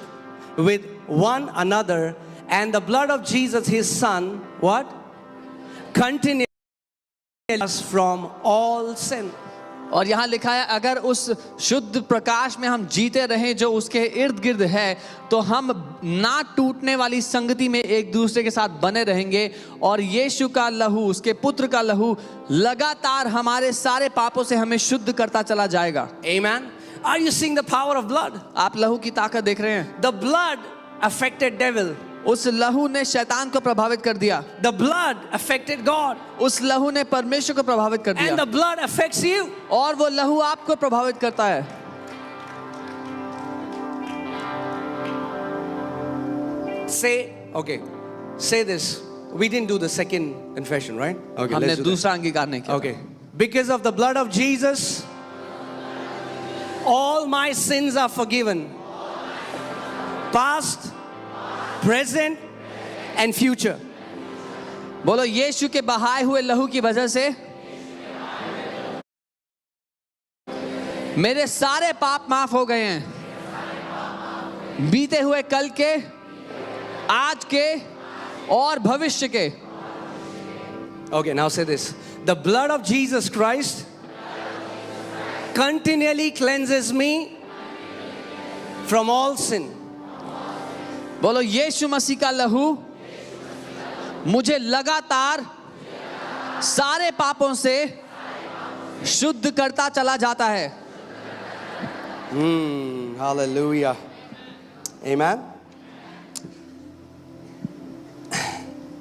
with one another, and the blood of Jesus, his son, what? Continues us from all sin. और यहाँ लिखा है, अगर उस शुद्ध प्रकाश में हम जीते रहें जो उसके इर्द गिर्द है, तो हम ना टूटने वाली संगति में एक दूसरे के साथ बने रहेंगे, और यीशु का लहू, उसके पुत्र का लहू लगातार हमारे सारे पापों से हमें शुद्ध करता चला जाएगा। Amen. Are you seeing the power of blood? आप लहू की ताकत देख रहे हैं? The blood affected devil. उस लहू ने शैतान को प्रभावित कर दिया। The blood affected God. उस लहू ने परमेश्वर को प्रभावित कर दिया। And the blood affects you. और वो लहू आपको प्रभावित करता है। Say this. We didn't do the second confession, right? Okay, हमने let's do that. दूसरा अंगीकार नहीं किया। Okay. Because of the blood of Jesus, all my sins are forgiven. Past, present and future. बोलो, यीशु के बहाए हुए लहू की वजह से मेरे सारे पाप माफ हो गए हैं, बीते हुए कल के, आज के और भविष्य के। Okay, now say this. The blood of Jesus Christ continually cleanses me from all sin. बोलो, यीशु मसीह का लहू मुझे लगातार सारे पापों से शुद्ध करता चला जाता है। Hallelujah. Amen.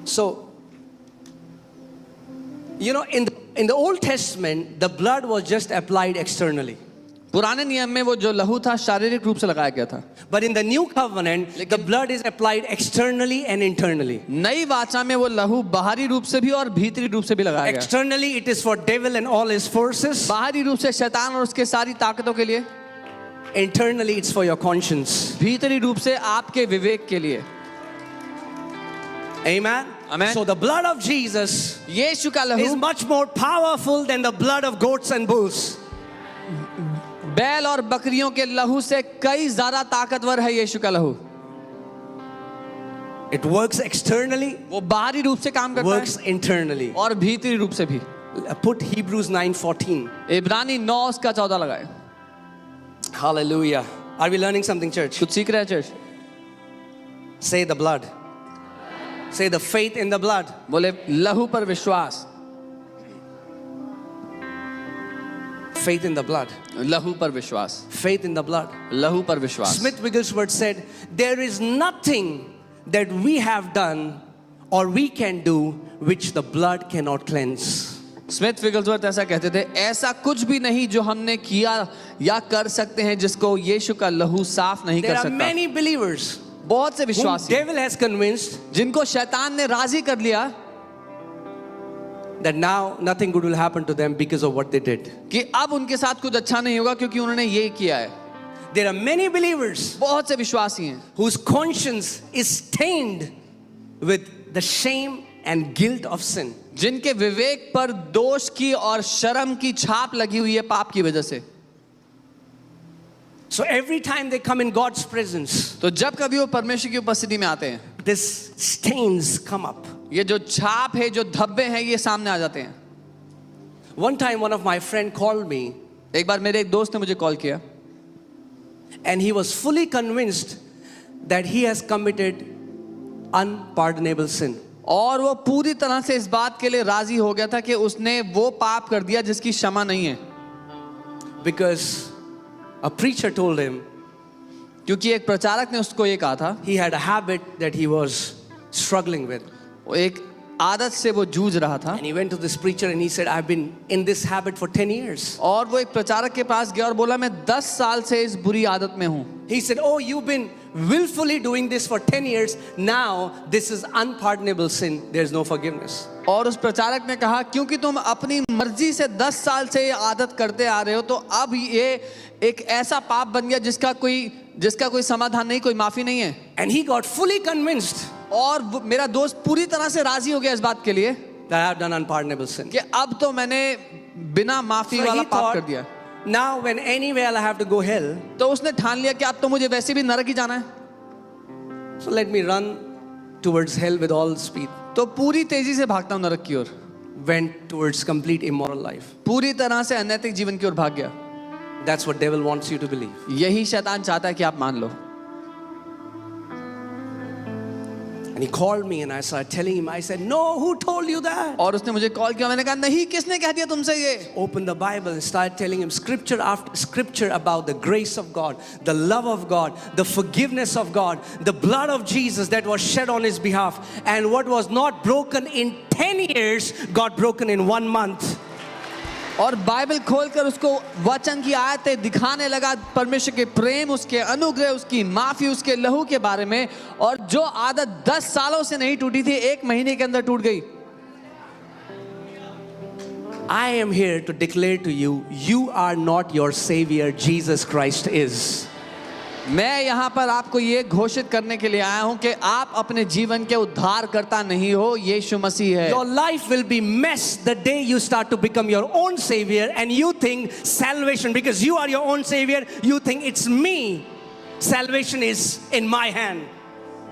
So, you know, in the Old Testament, the blood was just applied externally. पुराने नियम में वो जो लहू था शारीरिक रूप से लगाया गया था। But in the new covenant, the blood is applied externally and internally. नई वाचा में वो लहू बाहरी रूप से भी और भीतरी रूप से भी लगाया गया। Externally, it is for devil and all his forces. बाहरी रूप से शैतान और उसके सारी ताकतों के लिए। Internally, it's for your conscience. भीतरी रूप से आपके विवेक के लिए। Amen. Amen. So the blood of Jesus यीशु का is लहू much more powerful than the blood of goats and bulls. बैल और बकरियों के लहू से कई ज्यादा ताकतवर है यीशु का लहू। It works externally, वो बाहरी रूप से काम करता works है internally. और भीतरी रूप से भी। Put Hebrews 9:14. इब्रानी 9:14 लगाए। Hallelujah. Are we learning something, church? कुछ सीख रहे हैं church? Say the blood. Say the faith in the blood. बोले लहू पर विश्वास। Faith in the blood. लहू पर विश्वास। Faith in the blood. लहू पर विश्वास। Smith Wigglesworth said, there is nothing that we have done or we can do which the blood cannot cleanse. Smith Wigglesworth ऐसा कहते थे, ऐसा कुछ भी नहीं जो हमने किया या कर सकते हैं जिसको यीशु का लहू साफ नहीं कर There are सकता। many believers बहुत से whom विश्वासी devil has convinced जिनको शैतान ने राजी कर लिया that now nothing good will happen to them because of what they did. कि अब उनके साथ कुछ अच्छा नहीं होगा क्योंकि उन्होंने ये किया है। There are many believers बहुत से विश्वासी हैं whose conscience is stained with the shame and guilt of sin. जिनके विवेक पर दोष की और शर्म की छाप लगी हुई है पाप की वजह से। So every time they come in God's presence, तो जब कभी वो परमेश्वर की उपस्थिति में आते हैं, these stains come up. ये जो छाप है, जो धब्बे हैं, ये सामने आ जाते हैं। One time one of my friend called me एक बार मेरे एक दोस्त ने मुझे कॉल किया and he was fully convinced that he has committed unpardonable sin. और वो पूरी तरह से इस बात के लिए राजी हो गया था कि उसने वो पाप कर दिया जिसकी क्षमा नहीं है. Because a preacher told him क्योंकि एक प्रचारक ने उसको ये कहा था, he had a habit that he was struggling with. वो एक आदत से वो जूझ रहा था. And he went to this preacher and he said, I've been in this habit for 10 years. और वो एक प्रचारक के पास गया और बोला मैं 10 साल से इस बुरी आदत में हूँ. He said, oh, you've been willfully doing this for 10 years. Now this is unpardonable sin. There's no forgiveness. और उस प्रचारक ने कहा क्योंकि तुम अपनी मर्जी से 10 साल से ये आदत करते आ रहे हो तो अब ये एक ऐसा पाप बन गया जिसका कोई समाधान नहीं, कोई माफी नहीं है. And he got fully convinced और मेरा दोस्त पूरी तरह से राजी हो गया इस बात के लिए that I have done unpardonable sin. कि अब तो मैंने बिना माफी So वाला he पाप कर thought, दिया. now when anyway I have to go hell, तो उसने ठान लिया कि अब तो मुझे वैसे भी नरक ही जाना है, so let me run towards hell with all speed. तो पूरी तेजी से भागता हूँ नरक की ओर. Went towards complete immoral life. पूरी तरह से अनैतिक जीवन की ओर भाग गया. That's what devil wants you to believe. यही शैतान चाहता है कि आप मान लो. And he called me and I started telling him, I said, no, who told you that? और उसने मुझे कॉल किया, मैंने कहा नहीं, किसने कह दिया तुमसे ये? Open the Bible and started telling him scripture after scripture about the grace of God, the love of God, the forgiveness of God, the blood of Jesus that was shed on his behalf. And what was not broken in 10 years got broken in 1 month. और Bible खोलकर उसको वचन की आयतें दिखाने लगा, परमेश्वर के प्रेम, उसके अनुग्रह, उसकी माफी, उसके लहू के बारे में. और जो आदत 10 सालों से नहीं टूटी थी 1 महीने के अंदर टूट गई. I am here to declare to you, you are not your savior, Jesus Christ is. मैं यहाँ पर आपको ये घोषित करने के लिए आया हूँ कि आप अपने जीवन के उद्धारकर्ता नहीं हो, यीशु मसीह है. Your life will be messed the day you start to become your own savior and you think salvation, because you are your own savior, you think it's me. Salvation is in my hand.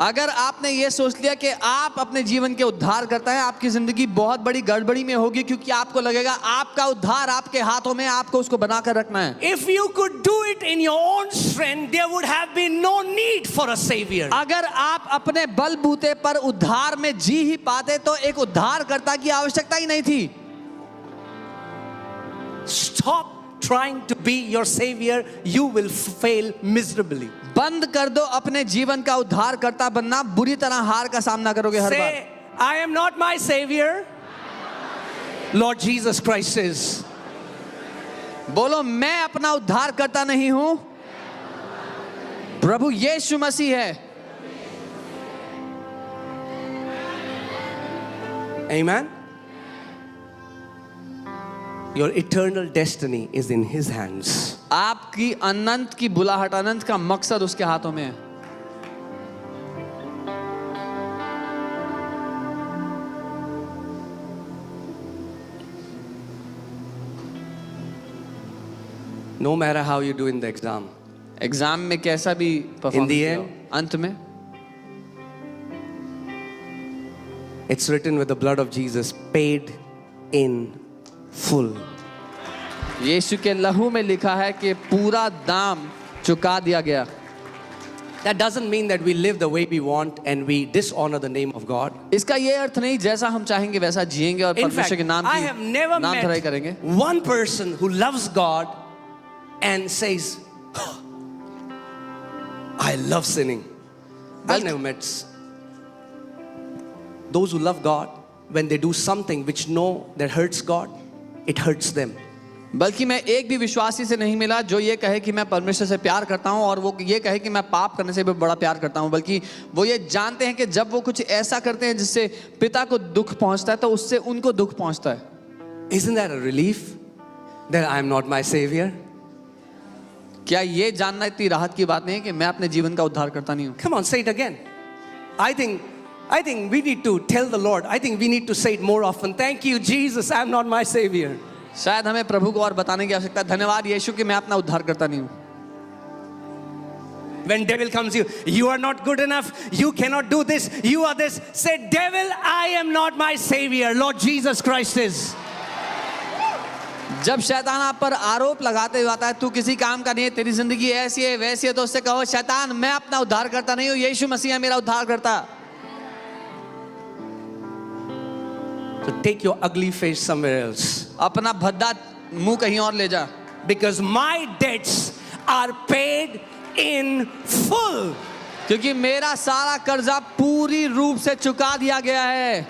अगर आपने ये सोच लिया कि आप अपने जीवन के उद्धार करता है, आपकी जिंदगी बहुत बड़ी गड़बड़ी में होगी, क्योंकि आपको लगेगा आपका उद्धार आपके हाथों में, आपको उसको बनाकर रखना है. If you could do it in your own strength, there would have been no need for a savior. अगर आप अपने बलबूते पर उद्धार में जी ही पाते तो एक उद्धारकर्ता की आवश्यकता ही नहीं थी. Stop trying to be your savior, you will fail miserably. बंद कर दो अपने जीवन का उद्धारकर्ता बनना, बुरी तरह हार का सामना करोगे हर बार. Say, I am not my savior, Lord Jesus Christ is. बोलो, मैं अपना उद्धारकर्ता नहीं हूं, प्रभु यीशु मसीह है. Amen. Your eternal destiny is in his hands. आपकी अनंत की बुलाहट, अनंत का मकसद उसके हाथों में है. No matter how you do in the exam, exam में कैसा भी In परफॉर्म the किया हो, end, अंत में it's written with the blood of Jesus, paid in full. यीशु के लहू में लिखा है कि पूरा दाम चुका दिया गया. That doesn't mean that we live the way we want and we dishonor the name of God. इसका ये अर्थ नहीं जैसा हम चाहेंगे वैसा जिएंगे और In fact, परमेश्वर के नाम I have की never नाम धराई करेंगे. met one person who loves God and says, "Oh, I love sinning." I've never met those who love God. When they do something which know that hurts God, it hurts them. बल्कि मैं एक भी विश्वासी से नहीं मिला जो ये कहे कि मैं परमेश्वर से प्यार करता हूं और वो ये कहे कि मैं पाप करने से भी बड़ा प्यार करता हूं, बल्कि वो ये जानते हैं कि जब वो कुछ ऐसा करते हैं जिससे पिता को दुख पहुंचता है तो उससे उनको दुख पहुंचता है. Isn't that a relief that I am not my savior? क्या ये जानना इतनी राहत की बात नहीं है कि मैं अपने जीवन का उद्धार करता नहीं हूं? Come on, say it again. I think we need to tell the Lord. I think we need to say it more often. Thank you, Jesus. I am not my savior. शायद हमें प्रभु को और बताने की आवश्यकता है, धन्यवाद यीशु कि मैं अपना उद्धार करता नहीं हूं. When devil comes you are not good enough, you cannot do this, you are this. Say, devil, I am not my savior, Lord Jesus Christ is. जब शैतान आप पर आरोप लगाते हुए आता है तू किसी काम का नहीं है, तेरी जिंदगी ऐसी है वैसी है, तो उससे कहो शैतान मैं अपना उद्धार करता नहीं हूं, यीशु मसीह है मेरा उद्धार करता। So take your ugly face somewhere else. अपना भद्दा मुंह कहीं और ले जा। Because my debts are paid in full. क्योंकि मेरा सारा कर्जा पूरी रूप से चुका दिया गया है।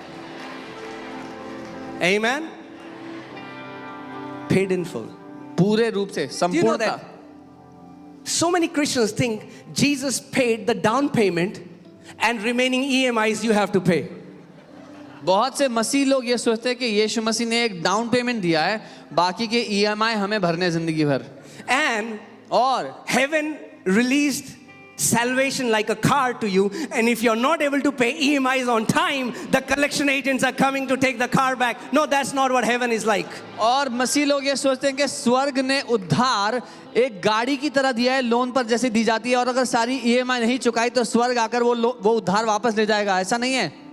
Amen. Paid in full. पूरे रूप से, Do you know संपूर्णता। that so many Christians think Jesus paid the down payment and remaining EMIs you have to pay. बहुत से मसीह लोग ये सोचते हैं कि यीशु मसीह ने एक डाउन पेमेंट दिया है, बाकी के EMI हमें भरने जिंदगी भर। And और heaven released salvation like a car to you, and if you're not able to pay EMIs on time, the collection agents are coming to take the car back. No, that's not what heaven is like. और मसीह लोग ये सोचते हैं कि स्वर्ग ने उद्धार एक गाड़ी की तरह दिया है, लोन पर जैसे दी जाती है, और अगर सारी EMI नहीं चुकाई तो स्वर्ग आकर वो उद्धार वापस ले जाएगा। ऐसा नहीं है।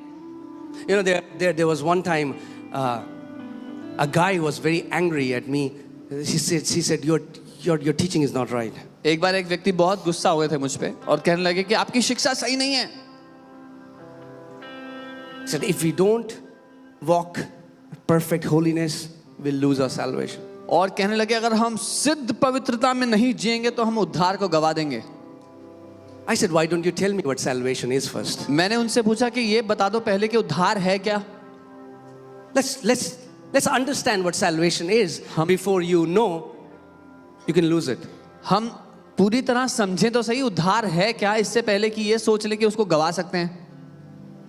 You know, there was one time a guy was very angry at me. He said your teaching is not right. एक बार एक व्यक्ति बहुत गुस्सा हुए थे मुझ पे और कहने लगे कि आपकी शिक्षा सही नहीं है। He said if we don't walk perfect holiness, we'll lose our salvation. और कहने लगे अगर हम सिद्ध पवित्रता में नहीं जिएंगे तो हम उद्धार को गवा देंगे। I said, why don't you tell me what salvation is first? मैंने उनसे पूछा कि ये बता दो पहले कि उद्धार है क्या। Let's understand what salvation is before you know you can lose it. हम पूरी तरह समझें तो सही उद्धार है क्या, इससे पहले कि ये सोच ले कि उसको गवा सकते हैं।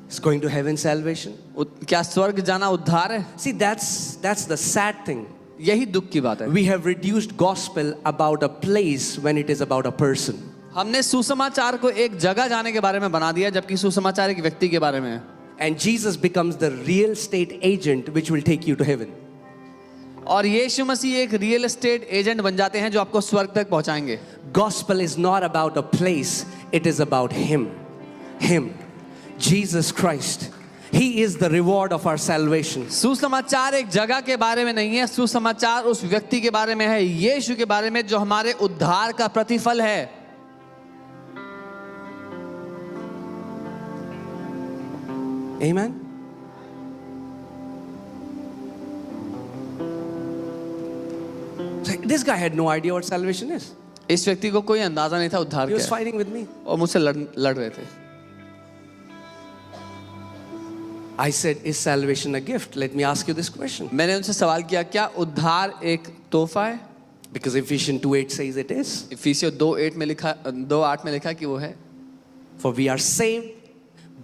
It's going to heaven salvation. क्या स्वर्ग जाना उद्धार है? See, that's the sad thing. यही दुख की बात है। We have reduced gospel about a place when it is about a person. हमने सुसमाचार को एक जगह जाने के बारे में बना दिया, जबकि सुसमाचार एक व्यक्ति के बारे में है। And Jesus becomes the real estate agent which will take you to heaven. और यीशु मसीह एक रियल एस्टेट एजेंट बन जाते हैं जो आपको स्वर्ग तक पहुंचाएंगे। Gospel is not about a place, it is about Him. Jesus Christ. He is the reward of our salvation. सुसमाचार एक जगह के बारे में नहीं है, सुसमाचार उस व्यक्ति के बारे में है, यीशु के बारे में, जो हमारे उद्धार का प्रतिफल है। Amen. So this guy had no idea what salvation is. इस व्यक्ति को कोई अंदाजा नहीं था उद्धार He was क्या है, fighting with me. और मुझसे लड़ रहे थे। I said, is salvation a gift? Let me ask you this question. मैंने उनसे सवाल किया क्या उद्धार एक तोहफा है? Because Ephesians 2:8 says it is. इफिसियों 2:8 में लिखा 2:8 में लिखा कि वो है। For we are saved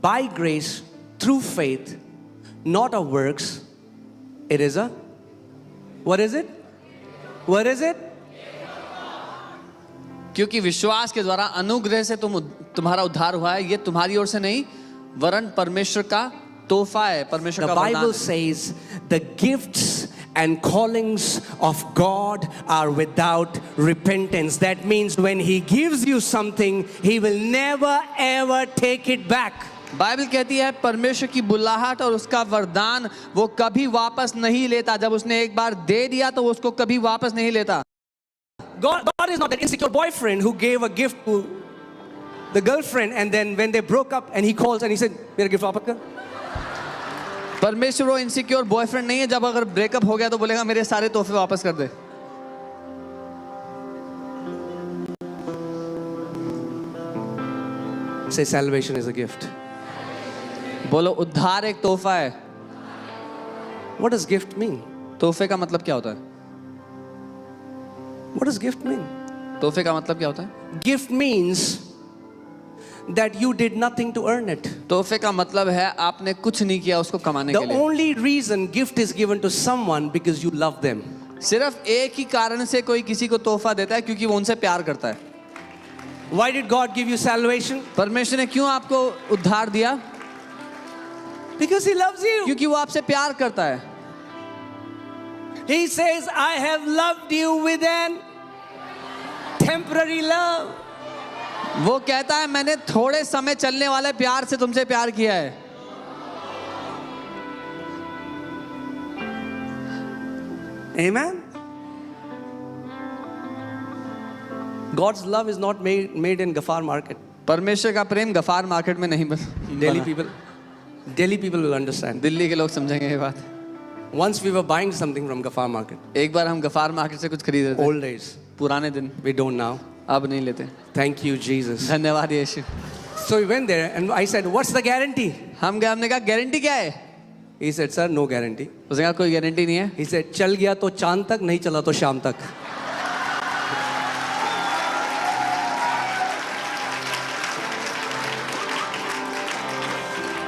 by grace through faith, not of works. It is a, what is it? What is it? क्योंकि विश्वास के द्वारा अनुग्रह से तुम्हारा उद्धार हुआ है, ये तुम्हारी ओर से नहीं वरन परमेश्वर का तोहफा है, परमेश्वर The का वरदान Bible है। says the gifts and callings of God are without repentance. That means when He gives you something, He will never ever take it back. Bible कहती है परमेश्वर की बुलाहट और उसका वरदान वो कभी वापस नहीं लेता। जब उसने एक बार दे दिया तो वो उसको कभी वापस नहीं लेता। God is not that insecure boyfriend who gave a gift to the girlfriend and then when they broke up and he calls and he said, मेरा gift वापस कर। परमेश्वर वो इनसिक्योर बॉयफ्रेंड नहीं है, जब अगर ब्रेकअप हो गया तो बोलेगा मेरे सारे तोहफे वापस कर दे। Say salvation is a gift. बोलो उद्धार एक तोहफा है। What does gift mean? तोहफे का मतलब क्या होता है? What does gift mean? तोहफे का मतलब क्या होता है? Gift means that you did nothing to earn it. तोहफे का मतलब है आपने कुछ नहीं किया उसको कमाने The के लिए। only reason gift is given to someone because you love them. सिर्फ एक ही कारण से कोई किसी को तोहफा देता है, क्योंकि वो उनसे प्यार करता है। Why did God give you salvation? परमेश्वर ने क्यों आपको उद्धार दिया? Because He loves you. क्योंकि वो आपसे प्यार करता है। He says, I have loved you with an temporary love. वो कहता है मैंने थोड़े समय चलने वाले प्यार से तुमसे प्यार किया है। Amen. God's love is not made in Gafar market. परमेश्वर का प्रेम गफार मार्केट में नहीं Delhi बना। people will understand. दिल्ली के लोग समझेंगे ये बात। Once we were buying something from Gafar market, एक बार हम गफार मार्केट से कुछ खरीद रहे थे, old days. पुराने दिन, We don't now. अब नहीं लेते। Thank you, Jesus. धन्यवाद यीशु। So we went there and I said, what's the guarantee? हम गए, हमने कहा गारंटी क्या है? He said, sir, no guarantee. उसने कहा कोई गारंटी नहीं है। He said, चल गया तो चांद तक, नहीं चला तो शाम तक.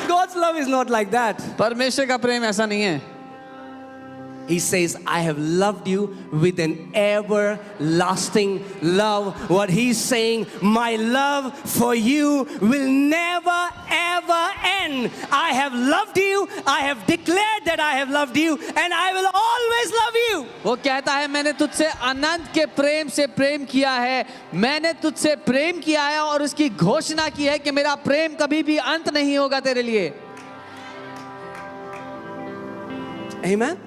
God's love is not like that. परमेश्वर का प्रेम ऐसा नहीं है। He says, I have loved you with an everlasting love. What he's saying, my love for you will never ever end. I have loved you. I have declared that I have loved you and I will always love you. वो कहता है मैंने तुझसे अनंत के प्रेम से प्रेम किया है, मैंने तुझसे प्रेम किया है और उसकी घोषणा की है कि मेरा प्रेम कभी भी अंत नहीं होगा तेरे लिए। Amen.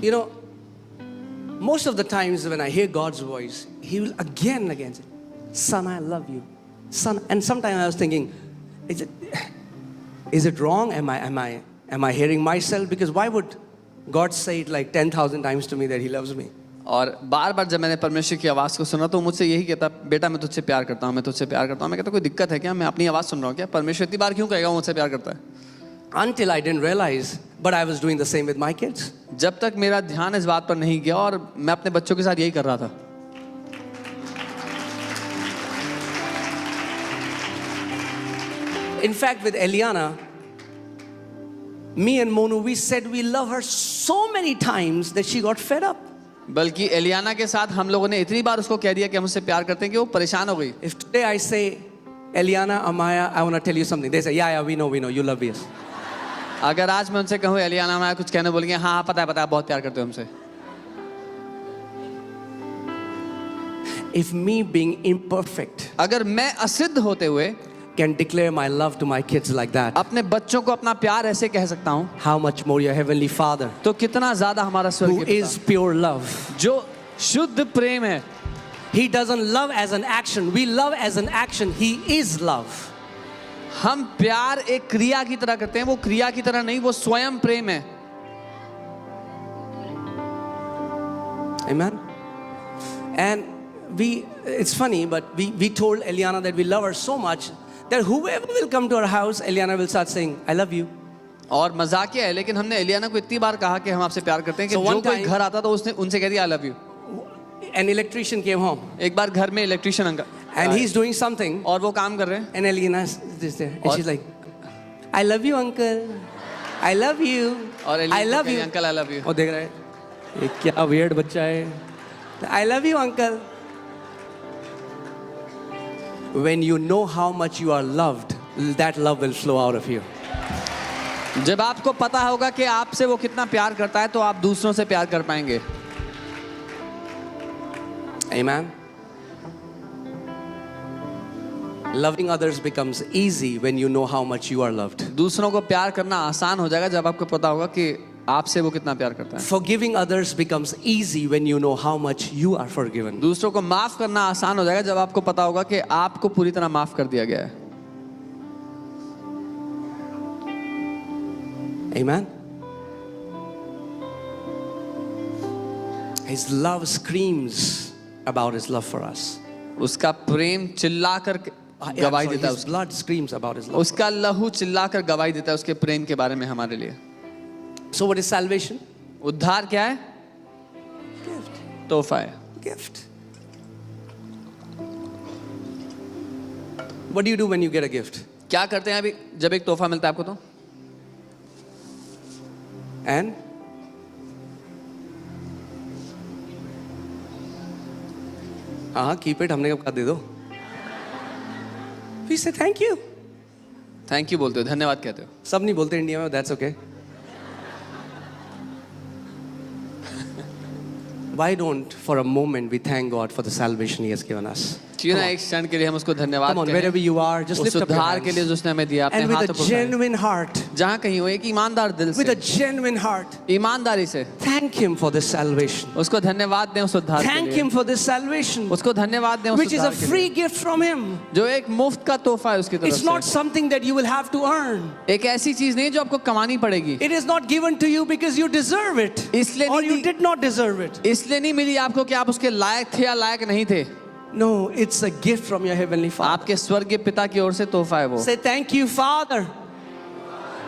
You know, most of the times when I hear God's voice, He will again and again say, son, I love you. Son, and sometimes I was thinking, is it wrong? Am I hearing myself? Because why would God say it like 10,000 times to me that He loves me? और बार बार जब मैंने परमेश्वर की आवाज़ को सुना तो मुझसे यही कहता, बेटा मैं तुझसे प्यार करता हूँ, मैं तुझसे प्यार करता हूँ। मैं कहता कोई दिक्कत है क्या? मैं अपनी आवाज़ सुन रहा हूँ क्या? परमेश्वर इतनी बार क्यों कहेगा वो मुझसे प्यार करता है? Until I didn't realize, but I was doing the same with my kids. जब तक मेरा ध्यान इस बात पर नहीं गया और मैं अपने बच्चों के साथ यही कर रहा था। In fact, with Eliana, me and Monu, we said we love her so many times that she got fed up. बल्कि एलियाना के साथ हम लोगों ने इतनी बार उसको कह दिया कि हम उससे प्यार करते हैं कि वो परेशान हो गई। If today I say, Eliana, Amaya, I want to tell you something, they say, yeah, we know, you love us. अगर आज मैं उनसे कहूँ एलियाना अमाया कुछ कहने बोलेंगे, हाँ पता है बहुत प्यार करते हो हमसे। If me being imperfect अगर मैं असिद्ध होते हुए can declare my love to my kids like that, अपने बच्चों को अपना प्यार ऐसे कह सकता हूँ, how much more your heavenly Father, तो कितना ज्यादा हमारा who स्वर्गीय is पिता, pure love. जो शुद्ध प्रेम है। He doesn't love as an action. We love as an action. He is love. हम प्यार एक क्रिया की तरह करते हैं, वो क्रिया की तरह नहीं, वो स्वयं प्रेम है। Amen. And it's funny, but we told Eliana that we love her so much that whoever will come to our house, Eliana will start saying, I love you. और मजाकिया है, लेकिन हमने एलियाना को इतनी बार कहा कि हम आपसे प्यार करते हैं कि So जो one कोई time- घर आता तो उसने उनसे कह दिया I love you. An electrician came home एक बार घर में electrician uncle and he's doing something, और वो काम कर रहे हैं and Eliana is there, and और- she's like, I love you, uncle. I love you. और I एलियाना love कह रही, you. Uncle I love you. और देख रहा है, ये क्या weird बच्चा है. I love you, uncle. When you know how much you are loved, that love will flow out of you. जब आपको पता होगा कि आपसे वो कितना प्यार करता है तो आप दूसरों से प्यार कर पाएंगे। Amen. Loving others becomes easy when you know how much you are loved. दूसरों को प्यार करना आसान हो जाएगा जब आपको पता होगा कि आपसे वो कितना प्यार करता है। Forgiving others becomes easy when you know how much you are forgiven. दूसरों को माफ करना आसान हो जाएगा जब आपको पता होगा कि आपको पूरी तरह माफ कर दिया गया है। Amen. His love screams about his love for us. उसका प्रेम चिल्लाकर गवाही देता है, His blood screams about his love. उसका लहू चिल्लाकर गवाही देता है उसके प्रेम के बारे में हमारे लिए। So what is salvation? उद्धार क्या है? Gift. तोहफा है। Gift. What do you do when you get a gift? क्या करते हैं अभी जब एक तोहफा मिलता है आपको तो? And हाँ, keep it. हमने कब कहा दे दो? We say thank you. Thank you बोलते हो, धन्यवाद कहते हो। सब नहीं बोलते इंडिया में, that's okay. Why don't for a moment we thank God for the salvation He has given us? क्यों ना एक क्षण के लिए हम उसको धन्यवाद Come on, कहें wherever you are, just उस lift up your उद्धार के लिए hands. जो उसने हमें दिया अपने And with हाथों a को उठाएं। genuine heart, जहाँ कहीं हो एक ईमानदार दिल with a से genuine heart, ईमानदारी से thank Him for this salvation. उसको धन्यवाद दें उस उद्धार के Thank लिए Him for this salvation, उसको धन्यवाद दें उस which is a उद्धार के लिए free gift from Him. जो एक मुफ्त का तोहफा है उसकी तरफ It's not से something that you will have to earn. एक ऐसी चीज नहीं जो आपको कमानी पड़ेगी It is not given to you because you deserve it इसलिए or नहीं you the- did not deserve it. इसलिए नहीं मिली आपको कि आप उसके लायक थे या लायक नहीं थे No, it's a gift from your Heavenly Father. आपके स्वर्गीय पिता की ओर से तोहफा है वो Say thank you, Father,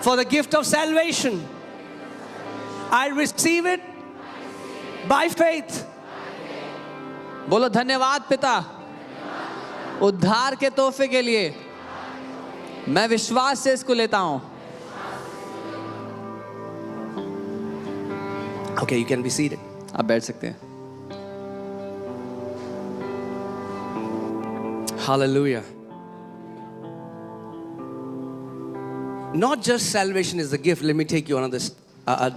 for the gift of salvation. I receive it by faith. बोलो धन्यवाद पिता उद्धार के तोहफे के लिए मैं विश्वास से इसको लेता हूं Okay, you can be seated. आप बैठ सकते हैं Hallelujah. Not just salvation is the gift. Let me take you another a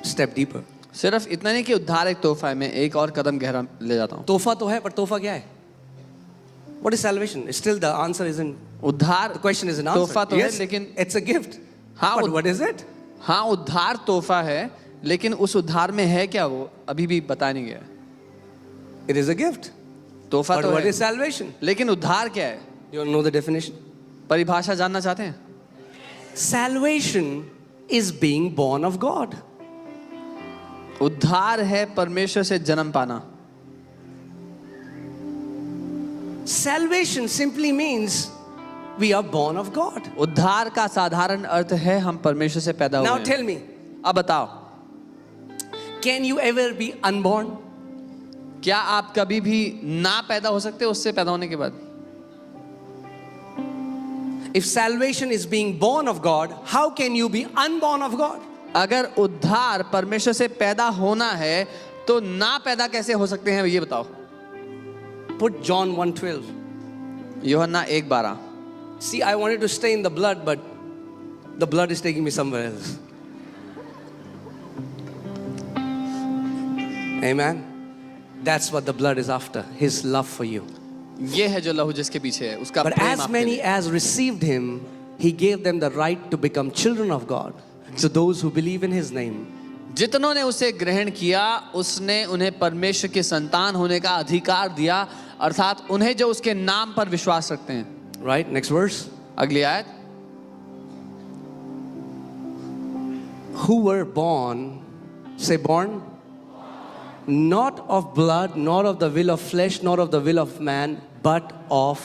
step deeper. सिर्फ इतना नहीं कि उद्धार एक तोहफा है मैं एक और कदम गहरा ले जाता हूं तोहफा तो है पर तोहफा क्या है? What is salvation? Still the answer isn't. उद्धार The question isn't answered. तोहफा तो है Yes, लेकिन it's a gift. हाँ, But what is it? हाँ उद्धार तोहफा है लेकिन उस उद्धार में है क्या वो अभी भी बताया नहीं गया It is a gift. तोहफा But तो what है is salvation? लेकिन उद्धार क्या है You want to know the definition? परिभाषा जानना चाहते हैं Salvation is being born of God. उद्धार है परमेश्वर से जन्म पाना Salvation simply means we are born of God. उद्धार का साधारण अर्थ है हम परमेश्वर से पैदा हुए Now हैं tell me, अब बताओ can you ever be unborn? क्या आप कभी भी ना पैदा हो सकते उससे पैदा होने के बाद If salvation is being born of God, how can you be unborn of God? अगर उद्धार परमेश्वर से पैदा होना है तो ना पैदा कैसे हो सकते हैं ये बताओ Put John 1:12. यूहन्ना 1:12 See, I wanted to stay in the blood, but the blood is taking me somewhere else. Amen. That's what the blood is after. His love for you. ये है जो लहू जिसके पीछे है उसका But प्रेम as आपके many लिए। as received him, he gave them the right to become children of God. To those who believe in his name. जितनों ने उसे ग्रहण किया उसने उन्हें परमेश्वर के संतान होने का अधिकार दिया अर्थात उन्हें जो उसके नाम पर विश्वास रखते हैं Right? Next verse. अगली आयत Who were born, say born, not of blood, nor of the will of flesh, nor of the will of man, but of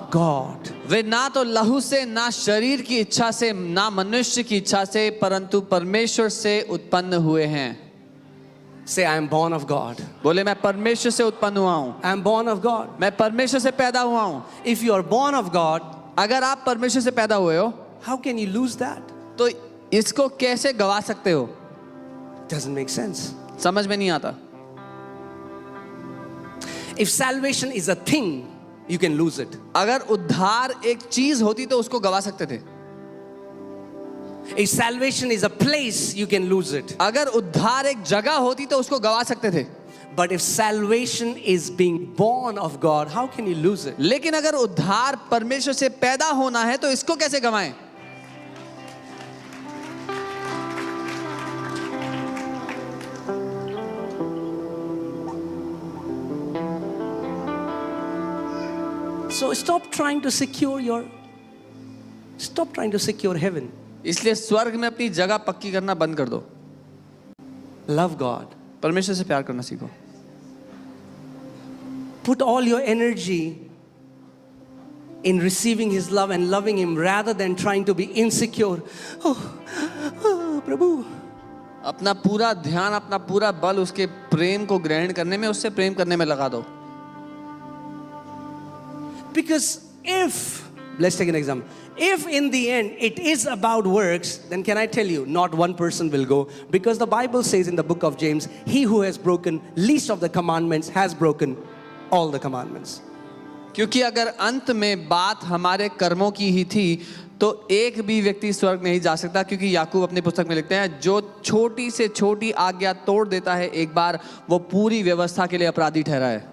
God. वे ना तो लहू से ना शरीर की इच्छा से ना मनुष्य की इच्छा से परंतु परमेश्वर से उत्पन्न हुए हैं Say, I am born of God. बोले मैं परमेश्वर से उत्पन्न हुआ हूँ I am born of God. मैं परमेश्वर से पैदा हुआ हूँ If you are born of God, अगर आप परमेश्वर से पैदा हुए हो how can you lose that? तो इसको कैसे गवा सकते हो Doesn't make sense. समझ में नहीं आता If salvation is a thing, you can lose it. अगर उद्धार एक चीज होती तो उसको गवा सकते थे If salvation is a place, you can lose it. अगर उद्धार एक जगह होती तो उसको गवा सकते थे But if salvation is being born of God, how can you lose it? लेकिन अगर उद्धार परमेश्वर से पैदा होना है तो इसको कैसे गवाएं So stop trying to secure heaven. इसलिए स्वर्ग में अपनी जगह पक्की करना बंद कर दो Love God. परमेश्वर से प्यार करना सीखो Put all your energy in receiving His love and loving Him rather than trying to be insecure. Oh, Prabhu. अपना पूरा ध्यान अपना पूरा बल उसके प्रेम को ग्रहण करने में उससे प्रेम करने में लगा दो Because if, let's take an example. If in the end it is about works, then can I tell you, not one person will go. Because the Bible says in the book of James, he who has broken least of the commandments has broken all the commandments. क्योंकि अगर अंत में बात हमारे कर्मों की ही थी तो एक भी व्यक्ति स्वर्ग नहीं जा सकता क्योंकि याकूब अपनी पुस्तक में लिखते हैं जो छोटी से छोटी आज्ञा तोड़ देता है एक बार वो पूरी व्यवस्था के लिए अपराधी ठहरा है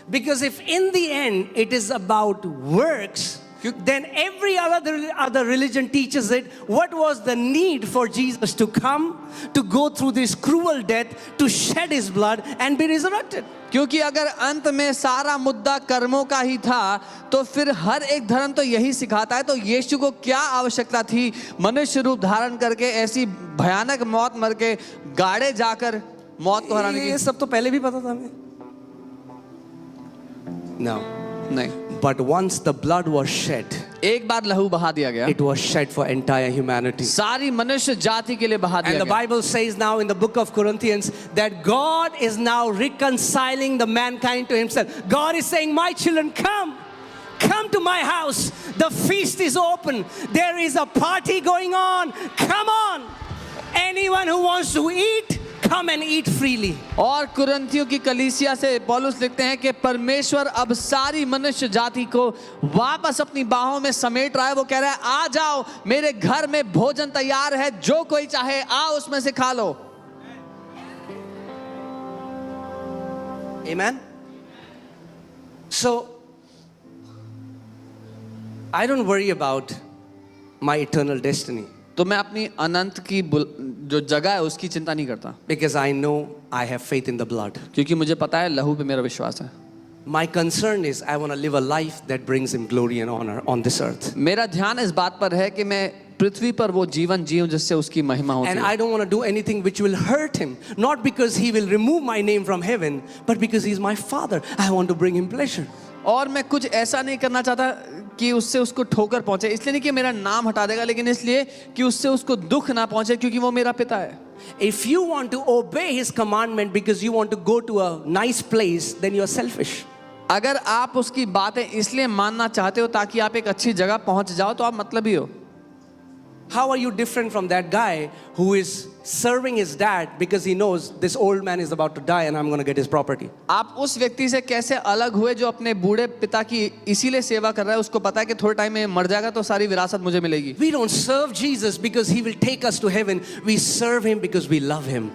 Because if in the end it is about works, then every other religion teaches it. What was the need for Jesus to come, to go through this cruel death, to shed his blood and be resurrected? क्योंकि अगर अंत में सारा मुद्दा कर्मों का ही था तो फिर हर एक धर्म तो यही सिखाता है, तो यीशु को क्या आवश्यकता थी मनुष्य रूप धारण करके ऐसी भयानक मौत मर के गाड़े जाकर मौत को हराने की? ये सब तो पहले भी पता था हमें. No. नहीं. But once the blood was shed, एक बार लहू बहा दिया गया, it was shed for entire humanity. सारी मनुष्य जाति के लिए बहा दिया And the गया. Bible says now in the book of Corinthians that God is now reconciling the mankind to himself. God is saying, my children, come to my house. The feast is open. There is a party going on. Come on. Anyone who wants to eat, come and eat freely. और कुरिन्थियों की कलीसिया से पौलुस लिखते हैं कि परमेश्वर अब सारी मनुष्य जाति को वापस अपनी बाहों में समेट रहा है. वो कह रहा है, आ जाओ, मेरे घर में भोजन तैयार है, जो कोई चाहे आओ उसमें से खा लो. Amen. So I don't worry about my eternal destiny. तो मैं अपनी अनंत की जो जगह है उसकी चिंता नहीं करता, Because I know I have faith in the blood. क्योंकि मुझे पता है लहू पे मेरा विश्वास है. My concern is I want to live a life that brings him glory and honor on this earth. मेरा ध्यान इस बात पर है कि मैं पृथ्वी पर वो जीवन जीऊं जिससे उसकी महिमा होती And है. I don't want to do anything which will hurt him. Not because he will remove my name from heaven, but because he is my father. I want to bring him pleasure. और मैं कुछ ऐसा नहीं करना चाहता कि उससे उसको ठोकर पहुंचे, इसलिए नहीं कि मेरा नाम हटा देगा, लेकिन इसलिए कि उससे उसको दुख ना पहुंचे, क्योंकि वो मेरा पिता है. If you want to obey his commandment because you want to go to a nice place, then you are selfish. अगर आप उसकी बातें इसलिए मानना चाहते हो ताकि आप एक अच्छी जगह पहुंच जाओ, तो आप मतलबी हो. How are you different from that guy who is serving his dad because he knows this old man is about to die and I'm going to get his property? आप उस व्यक्ति से कैसे अलग हुए जो अपने बूढ़े पिता की इसीलिए सेवा कर रहा है, उसको पता है कि थोड़े टाइम में मर जाएगा तो सारी विरासत मुझे मिलेगी. We don't serve Jesus because he will take us to heaven. We serve him because we love him.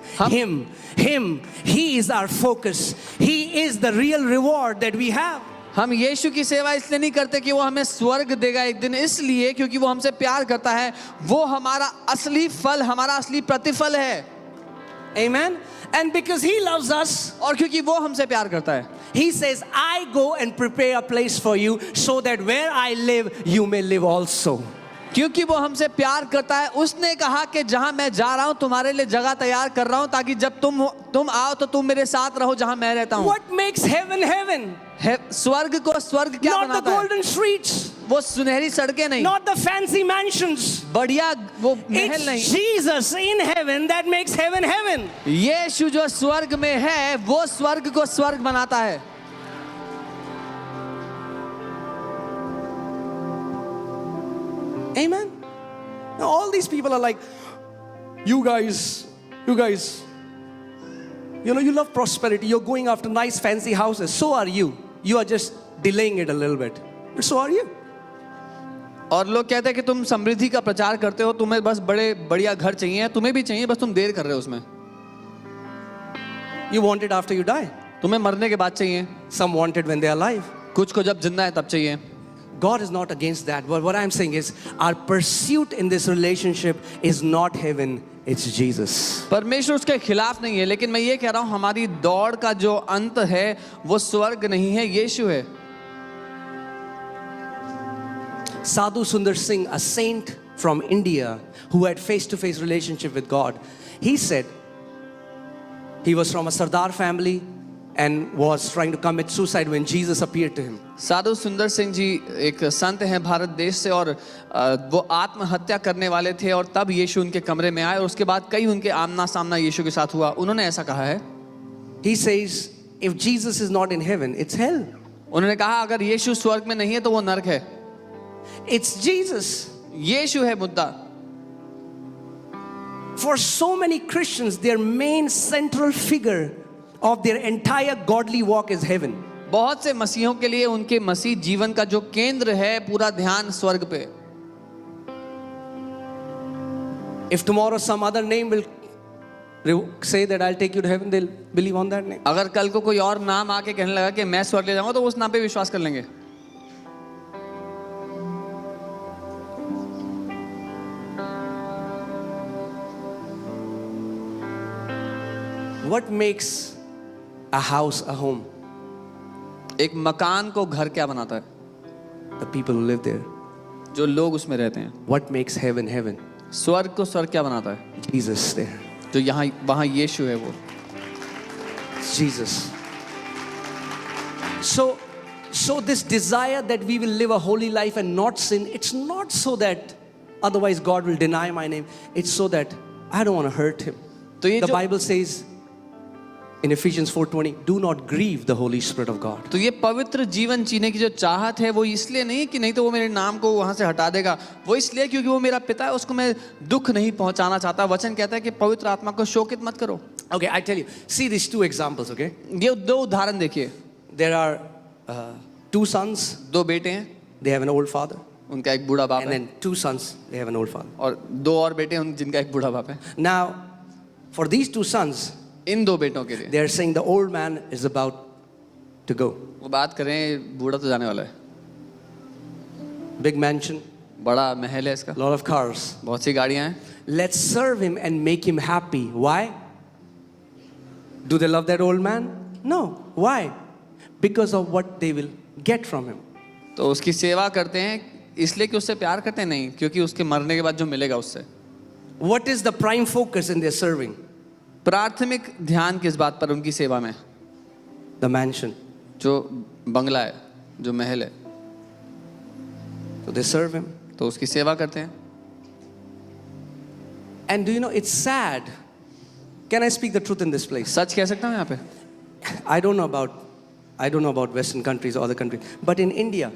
He is our focus. He is the real reward that we have. हम यीशु की सेवा इसलिए नहीं करते कि वो हमें स्वर्ग देगा एक दिन, इसलिए क्योंकि वो हमसे प्यार करता है. वो हमारा असली फल, हमारा असली प्रतिफल है. Amen. And because he loves us, और क्योंकि वो हमसे प्यार करता है, he says, I go and prepare a place for you so that where I live, you may live also. क्योंकि वो हमसे प्यार करता है, उसने कहा कि जहां मैं जा रहा हूं तुम्हारे लिए जगह तैयार कर रहा हूं, ताकि जब तुम आओ तो तुम मेरे साथ रहो जहां मैं रहता हूं. What makes heaven heaven? स्वर्ग को स्वर्ग क्या Not the बनाता है? golden streets, वो सुनहरी सड़कें नहीं, not the fancy mansions. बढ़िया वो महल नहीं. It's Jesus in heaven that makes heaven heaven. यीशु जो स्वर्ग में है वो स्वर्ग को स्वर्ग बनाता है. Amen. Now all these people are like, you guys, you know, you love prosperity. You're going after nice fancy houses. So are you. You are just delaying it a little bit. But so are you. और लोग कहते हैं कि तुम समृद्धि का प्रचार करते हो, तुम्हें बस बड़े बढ़िया घर चाहिए, तुम्हें भी चाहिए, बस तुम देर कर रहे हो उसमें. You want it after you die. तुम्हें मरने के बाद चाहिए, Some want it when they are alive. कुछ को जब जिंदा है तब चाहिए. God is not against that. But what I'm saying is our pursuit in this relationship is not heaven, it's Jesus. परमेश्वर उसके खिलाफ नहीं है, लेकिन मैं ये कह रहा हूँ हमारी दौड़ का जो अंत है वो स्वर्ग नहीं है, यीशु है. Sadhu Sundar Singh, a saint from India who had face-to-face relationship with God, he said he was from a Sardar family and was trying to commit suicide when Jesus appeared to him. साधु सुंदर सिंह जी एक संत हैं भारत देश से, और वो आत्महत्या करने वाले थे, और तब यीशु उनके कमरे में आए और उसके बाद कई उनके आमना सामना यीशु के साथ हुआ. उन्होंने ऐसा कहा है, He says, if Jesus is not in heaven, it's hell. उन्होंने कहा अगर यीशु स्वर्ग में नहीं है तो वो नरक है. It's Jesus. यीशु है मुद्दा. For so many Christians, their main central figure of their entire godly walk is heaven. बहुत से मसीहों के लिए उनके मसीह जीवन का जो केंद्र है, पूरा ध्यान स्वर्ग पे. If tomorrow some other name will say that I'll take you to heaven, they'll believe on that name. अगर कल को कोई और नाम आके कहने लगा कि मैं स्वर्ग ले जाऊंगा, तो वो उस नाम पे विश्वास कर लेंगे. What makes a house a home? एक मकान को घर क्या बनाता है? The people who live there. जो लोग उसमें रहते हैं. What makes heaven heaven? स्वर्ग को स्वर्ग क्या बनाता है? Jesus there. जो यहाँ वहाँ यीशु है वो. Jesus. So this desire that we will live a holy life and not sin, it's not so that otherwise God will deny my name. It's so that I don't want to hurt him. तो ये The जो Bible says in Ephesians 4:20, do not grieve the Holy Spirit of God. तो ये पवित्र जीवन जीने की जो चाहत है वो इसलिए नहीं कि नहीं तो वो मेरे नाम को वहां से हटा देगा, वो इसलिए क्योंकि वो मेरा पिता है, उसको मैं दुख नहीं पहुंचाना चाहता. वचन कहता है कि पवित्र आत्मा को शोकित मत करो. Okay, I tell you. See these two examples, okay? ये दो उदाहरण देखिए. There are two sons. दो बेटे हैं, They have an old father. उनका एक बूढ़ा बाप And है, then two sons, they have an old father. और दो और बेटे हैं जिनका एक बूढ़ा बाप है. Now, for these two sons, इन दो बेटों के लिए they are saying the old man is about to go. वो बात करें, बूढ़ा तो जाने वाला है. Big mansion, बड़ा महल है इसका, lot of cars. बहुत सी गाड़ियां हैं. Let's serve him and make him happy. Why? Do they love that old man? No. Why? Because of what they will get from him. तो उसकी सेवा करते हैं इसलिए कि उससे प्यार करते हैं? नहीं, क्योंकि उसके मरने के बाद जो मिलेगा उससे. What is the prime focus in their serving? प्राथमिक ध्यान किस बात पर उनकी सेवा में? The mansion. जो बंगला है, जो महल है. So they serve him. तो उसकी सेवा करते हैं. And do you know, it's sad. Can I speak the truth in this place? सच कह सकता हूँ यहाँ पे. I don't know about Western countries or other countries, but in India,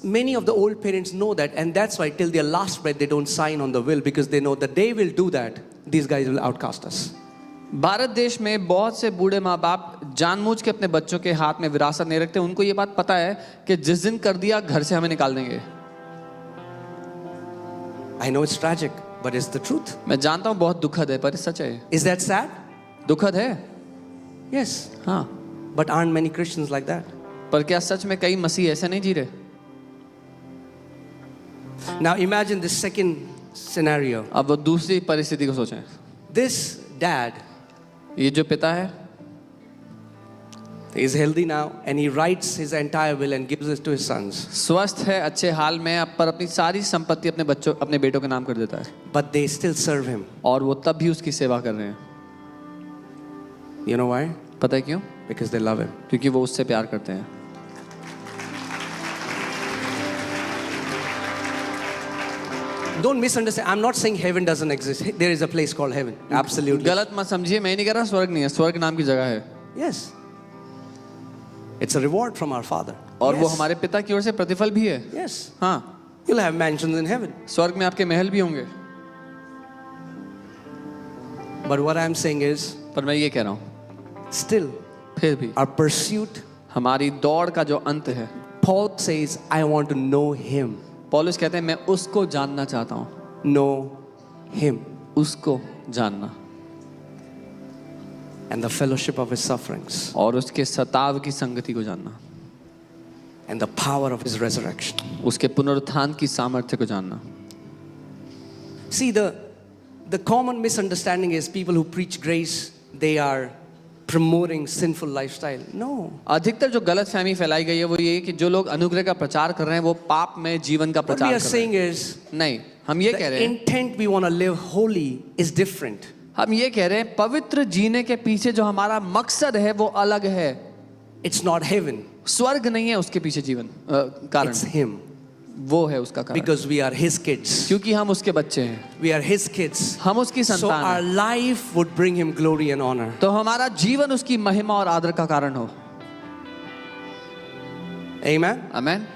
many of the old parents know that, and that's why till their last breath they don't sign on the will, because they know that they will do that, these guys will outcast us. Bharat देश में बहुत से बूढ़े माँ बाप जानबूझ के अपने बच्चों के हाथ में विरासत नहीं रखते. उनको ये बात पता है कि जिस दिन कर दिया घर से हमें निकाल देंगे. I know it's tragic, but it's the truth. मैं जानता हूँ बहुत दुखद है, पर सच है. Is that sad? दुखद है. Yes. हाँ, But aren't many Christians like that? पर क्या सच में कई मसीह ऐसे नहीं जी रहे? Now imagine this second scenario. अब वो दूसरी परिस्थिति को सोचें. This dad ये जो पिता है, is healthy now and he writes his entire will and gives it to his sons. स्वस्थ है, अच्छे हाल में, अब पर अपनी सारी संपत्ति अपने बेटों के नाम कर देता है. But they still serve him. और वो तब भी उसकी सेवा कर रहे हैं. You know why? पता है क्यों? Because they love him. क्योंकि वो उससे प्यार करते हैं. Don't misunderstand. I'm not saying heaven doesn't exist. There is a place called heaven. Absolutely. गलत मत समझिए, मैं नहीं कह रहा स्वर्ग नहीं है. स्वर्ग नाम की जगह है. Yes. It's a reward from our Father. और वो Yes. हमारे पिता की ओर से प्रतिफल भी है. Yes. हाँ, You'll have mansions in heaven. स्वर्ग में आपके महल भी होंगे. But what I'm saying is, पर मैं ये कह रहा हूँ, still, फिर भी our pursuit, हमारी दौड़ का जो अंत है, Paul says, I want to know him. पौलुस कहते हैं मैं उसको जानना चाहता हूँ. Know him. उसको जानना And the fellowship of his sufferings. और उसके सताव की संगति को जानना. And the power of his resurrection. उसके पुनरुत्थान की सामर्थ्य को जानना. See, the common misunderstanding is people who preach grace, they are promoting sinful lifestyle. No. अधिकतर जो गलत फहमी फैलाई गई है वो ये कि जो लोग अनुग्रह का प्रचार कर रहे हैं वो पाप में जीवन का What we प्रचार are कर रहे saying हैं. is, नहीं, हम ये कह the रहे हैं, intent we want to live holy is different. हम ये कह रहे हैं पवित्र जीने के पीछे जो हमारा मकसद है वो अलग है. It's not heaven. स्वर्ग नहीं है उसके पीछे जीवन कारण, It's him. वो है उसका कारण. Because we are his kids. क्योंकि हम उसके बच्चे हैं, We are his kids. हम उसकी So संतान our हैं. life would bring him glory and honor. तो हमारा जीवन उसकी महिमा और आदर का कारण हो. Amen. आमेन.